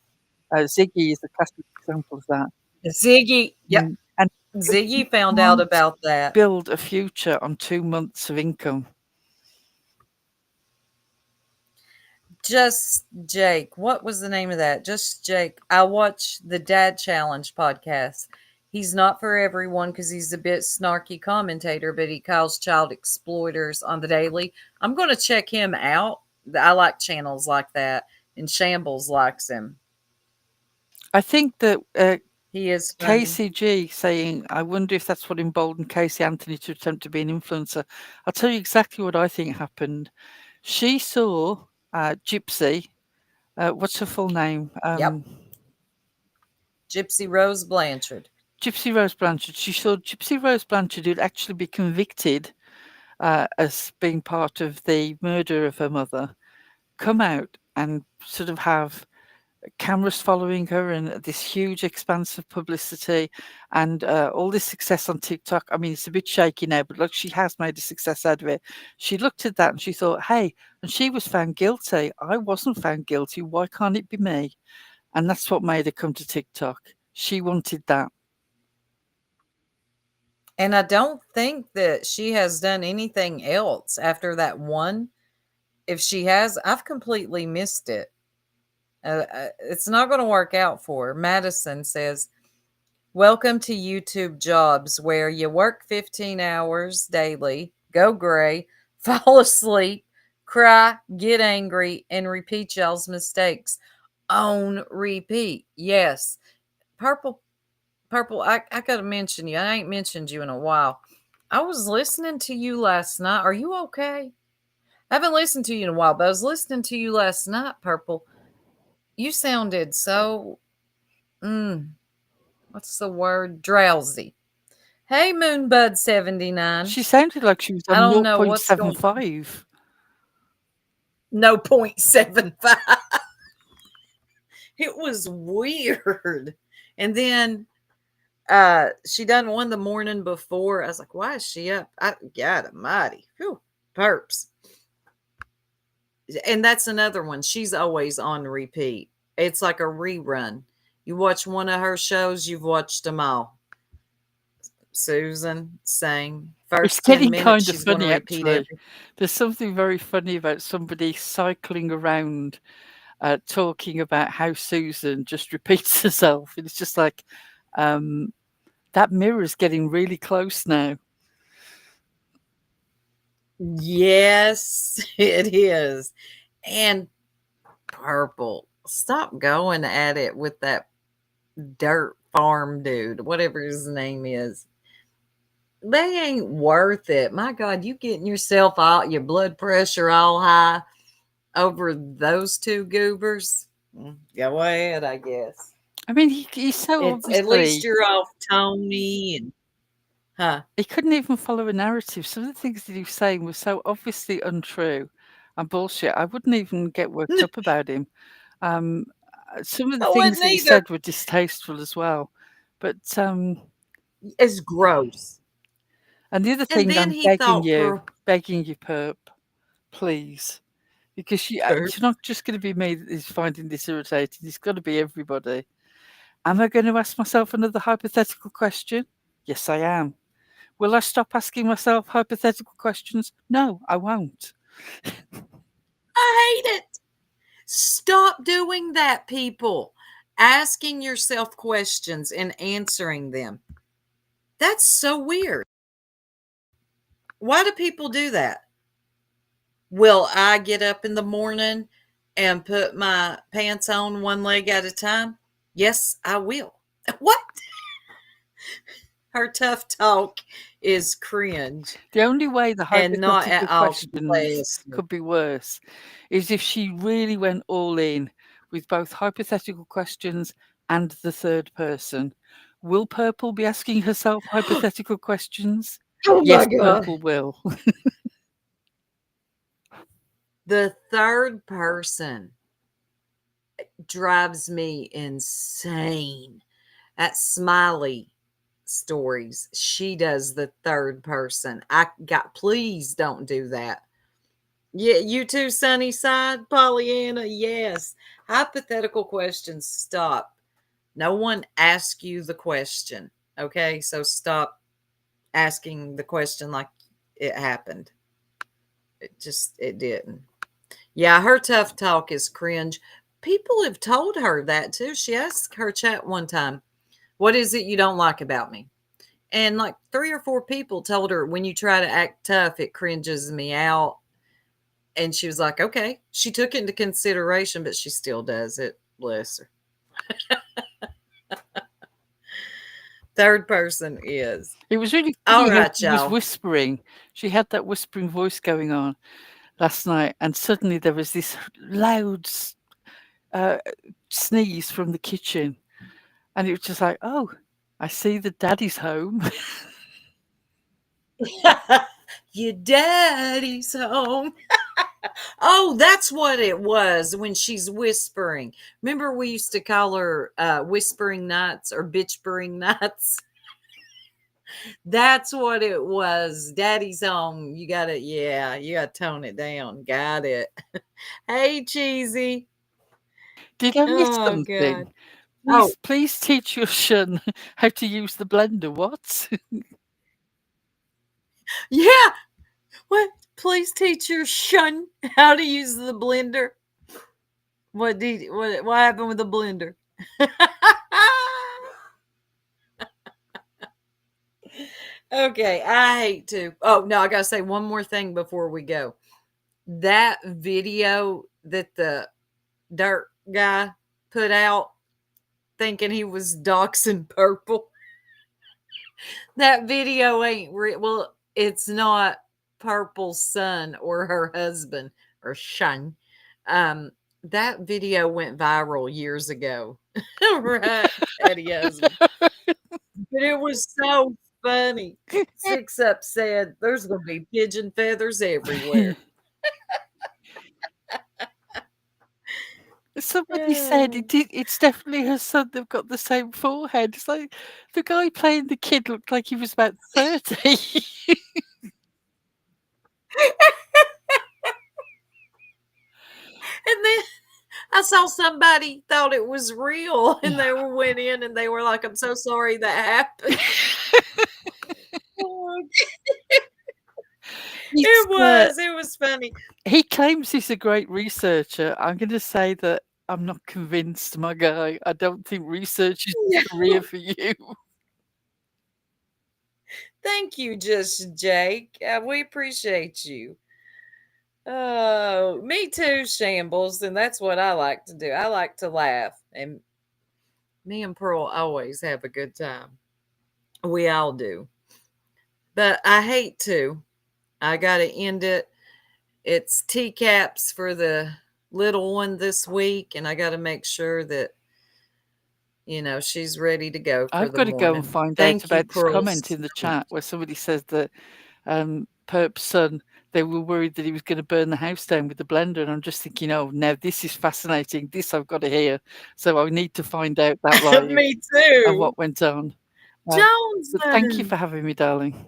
Ziggy is a classic example of that. Ziggy. Yep. And Ziggy found out about that. build a future on 2 months of income. Just Jake. What was the name of that? Just Jake. I watched the Dad Challenge podcast. He's not for everyone because he's a bit snarky commentator, but he calls child exploiters on the daily. I'm going to check him out. I like channels like that, and Shambles likes him. I think that He is funny. KCG saying, I wonder if that's what emboldened Casey Anthony to attempt to be an influencer. I'll tell you exactly what I think happened. She saw Gypsy. What's her full name? Yep. Gypsy Rose Blanchard. Gypsy Rose Blanchard. She saw Gypsy Rose Blanchard, who'd actually be convicted as being part of the murder of her mother, come out and sort of have cameras following her and this huge expanse of publicity and all this success on TikTok. I mean, it's a bit shaky now, but look, she has made a success out of it. She looked at that and she thought, hey, and she was found guilty. I wasn't found guilty. Why can't it be me? And that's what made her come to TikTok. She wanted that. And I don't think that she has done anything else after that one. If she has, I've completely missed it. It's not going to work out for her. Madison says, welcome to YouTube Jobs, where you work 15 hours daily, go gray, fall asleep, cry, get angry, and repeat y'all's mistakes on repeat. Yes. Purple, I got to mention you. I ain't mentioned you in a while. I was listening to you last night. Are you okay? I haven't listened to you in a while, but I was listening to you last night, Purple. You sounded so, what's the word? Drowsy. Hey, Moonbud79. She sounded like she was on I don't know what's going 0.75. No, 0.75. It was weird. And then she done one the morning before. I was like, why is she up? God almighty. Whew, perps. And that's another one. She's always on repeat. It's like a rerun. You watch one of her shows, you've watched them all. Susan saying It's first 10 getting minutes kind of she's going to funny, repeat actually. everything. There's something very funny about somebody cycling around talking about how Susan just repeats herself. And it's just like, that mirror is getting really close now. Yes, it is. And Purple, stop going at it with that dirt farm dude, whatever his name is. They ain't worth it. My God, you getting yourself out, your blood pressure all high over those two goobers. Go ahead, I guess. I mean, he's so It's at least obviously... you're off Tony and He couldn't even follow a narrative. Some of the things that he was saying were so obviously untrue and bullshit. I wouldn't even get worked up about him. Some of the I things wouldn't that he either. said were distasteful as well. But It's gross. and the other And thing, then I'm he thought begging you, Perp, please, because it's not just going to be me that is finding this irritating. It's got to be everybody. Am I going to ask myself another hypothetical question? Yes, I am. Will I stop asking myself hypothetical questions? No, I won't. I hate it. Stop doing that, people. Asking yourself questions and answering them. That's so weird. Why do people do that? Will I get up in the morning and put my pants on one leg at a time? Yes, I will. What? Her tough talk is cringe. The only way the And not hypothetical at all questions could be worse is if she really went all in with both hypothetical questions and the third person. Will Purple be asking herself hypothetical questions? Oh Yes, my God. Purple will. The third person drives me insane. At Smiley Stories, she does the third person. Please don't do that. Yeah, you too, Sunny Side, Pollyanna. Yes. Hypothetical questions, stop. No one asks you the question. Okay, so stop asking the question like it happened. It didn't. Yeah, her tough talk is cringe. People have told her that too. She asked her chat one time, "What is it you don't like about me?" And like 3 or 4 people told her, "When you try to act tough, it cringes me out." And she was like, "Okay." She took it into consideration, but she still does it. Bless her. Third person is. It was really All funny how right, she was y'all. whispering. She had that whispering voice going on last night, and suddenly there was this loud uh, sneeze from the kitchen, and it was just like, "Oh, I see the daddy's home." Your daddy's home. Oh, that's what it was when she's whispering. Remember, we used to call her whispering nuts or bitchbering nuts. That's what it was. Daddy's home. You gotta, yeah, you gotta tone it down. Got it. Hey, cheesy. Did I miss Oh God. something? Oh, Please teach your son how to use the blender. What? yeah. What? Please teach your son how to use the blender. What happened with the blender? Okay, I hate to. Oh no, I gotta say one more thing before we go. That video that the dirt guy put out thinking he was doxing Purple. That video ain't real. Well, it's not Purple's son or her husband or son. That video went viral years ago. Right, petty husband. But it was so funny. 6 Up said there's gonna be pigeon feathers everywhere. Somebody said it's definitely her son. They've got the same forehead. It's like the guy playing the kid looked like he was about 30. And then I saw somebody thought it was real and they went in and they were like, I'm so sorry that happened. It was funny. He claims he's a great researcher. I'm going to say that I'm not convinced, my guy. I don't think research is a career for you. Thank you, Just Jake. We appreciate you. Oh, me too, Shambles. And that's what I like to do. I like to laugh. And me and Pearl always have a good time. We all do. But I hate to. I got to end it. It's teacaps for the little one this week. And I got to make sure that, she's ready to go for I've the got to go and morning. find out Thank you, about this Pearl. comment in the chat where somebody says that Perp's son, they were worried that he was going to burn the house down with the blender. And I'm just thinking, oh, now this is fascinating. This I've got to hear. So I need to find out that live Me and too. what went on. Jones. But thank you for having me, darling.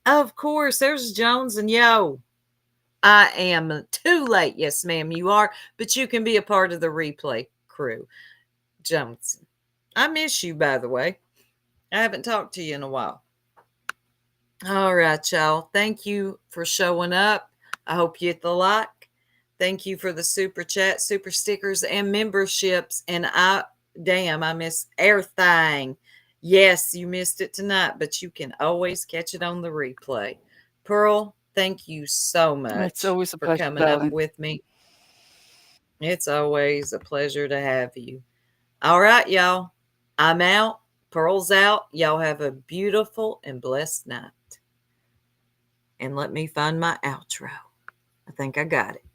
Of course, there's Jones and Yo. I am too late. Yes, ma'am, you are. But you can be a part of the replay crew. Jones. I miss you, by the way. I haven't talked to you in a while. All right, y'all. Thank you for showing up. I hope you hit the like. Thank you for the super chat, super stickers, and memberships. And I miss everything. Yes, you missed it tonight, but you can always catch it on the replay. Pearl, thank you so much. It's always a for pleasure, coming darling. up with me. It's always a pleasure to have you. All right, y'all. I'm out. Pearl's out. Y'all have a beautiful and blessed night. And let me find my outro. I think I got it.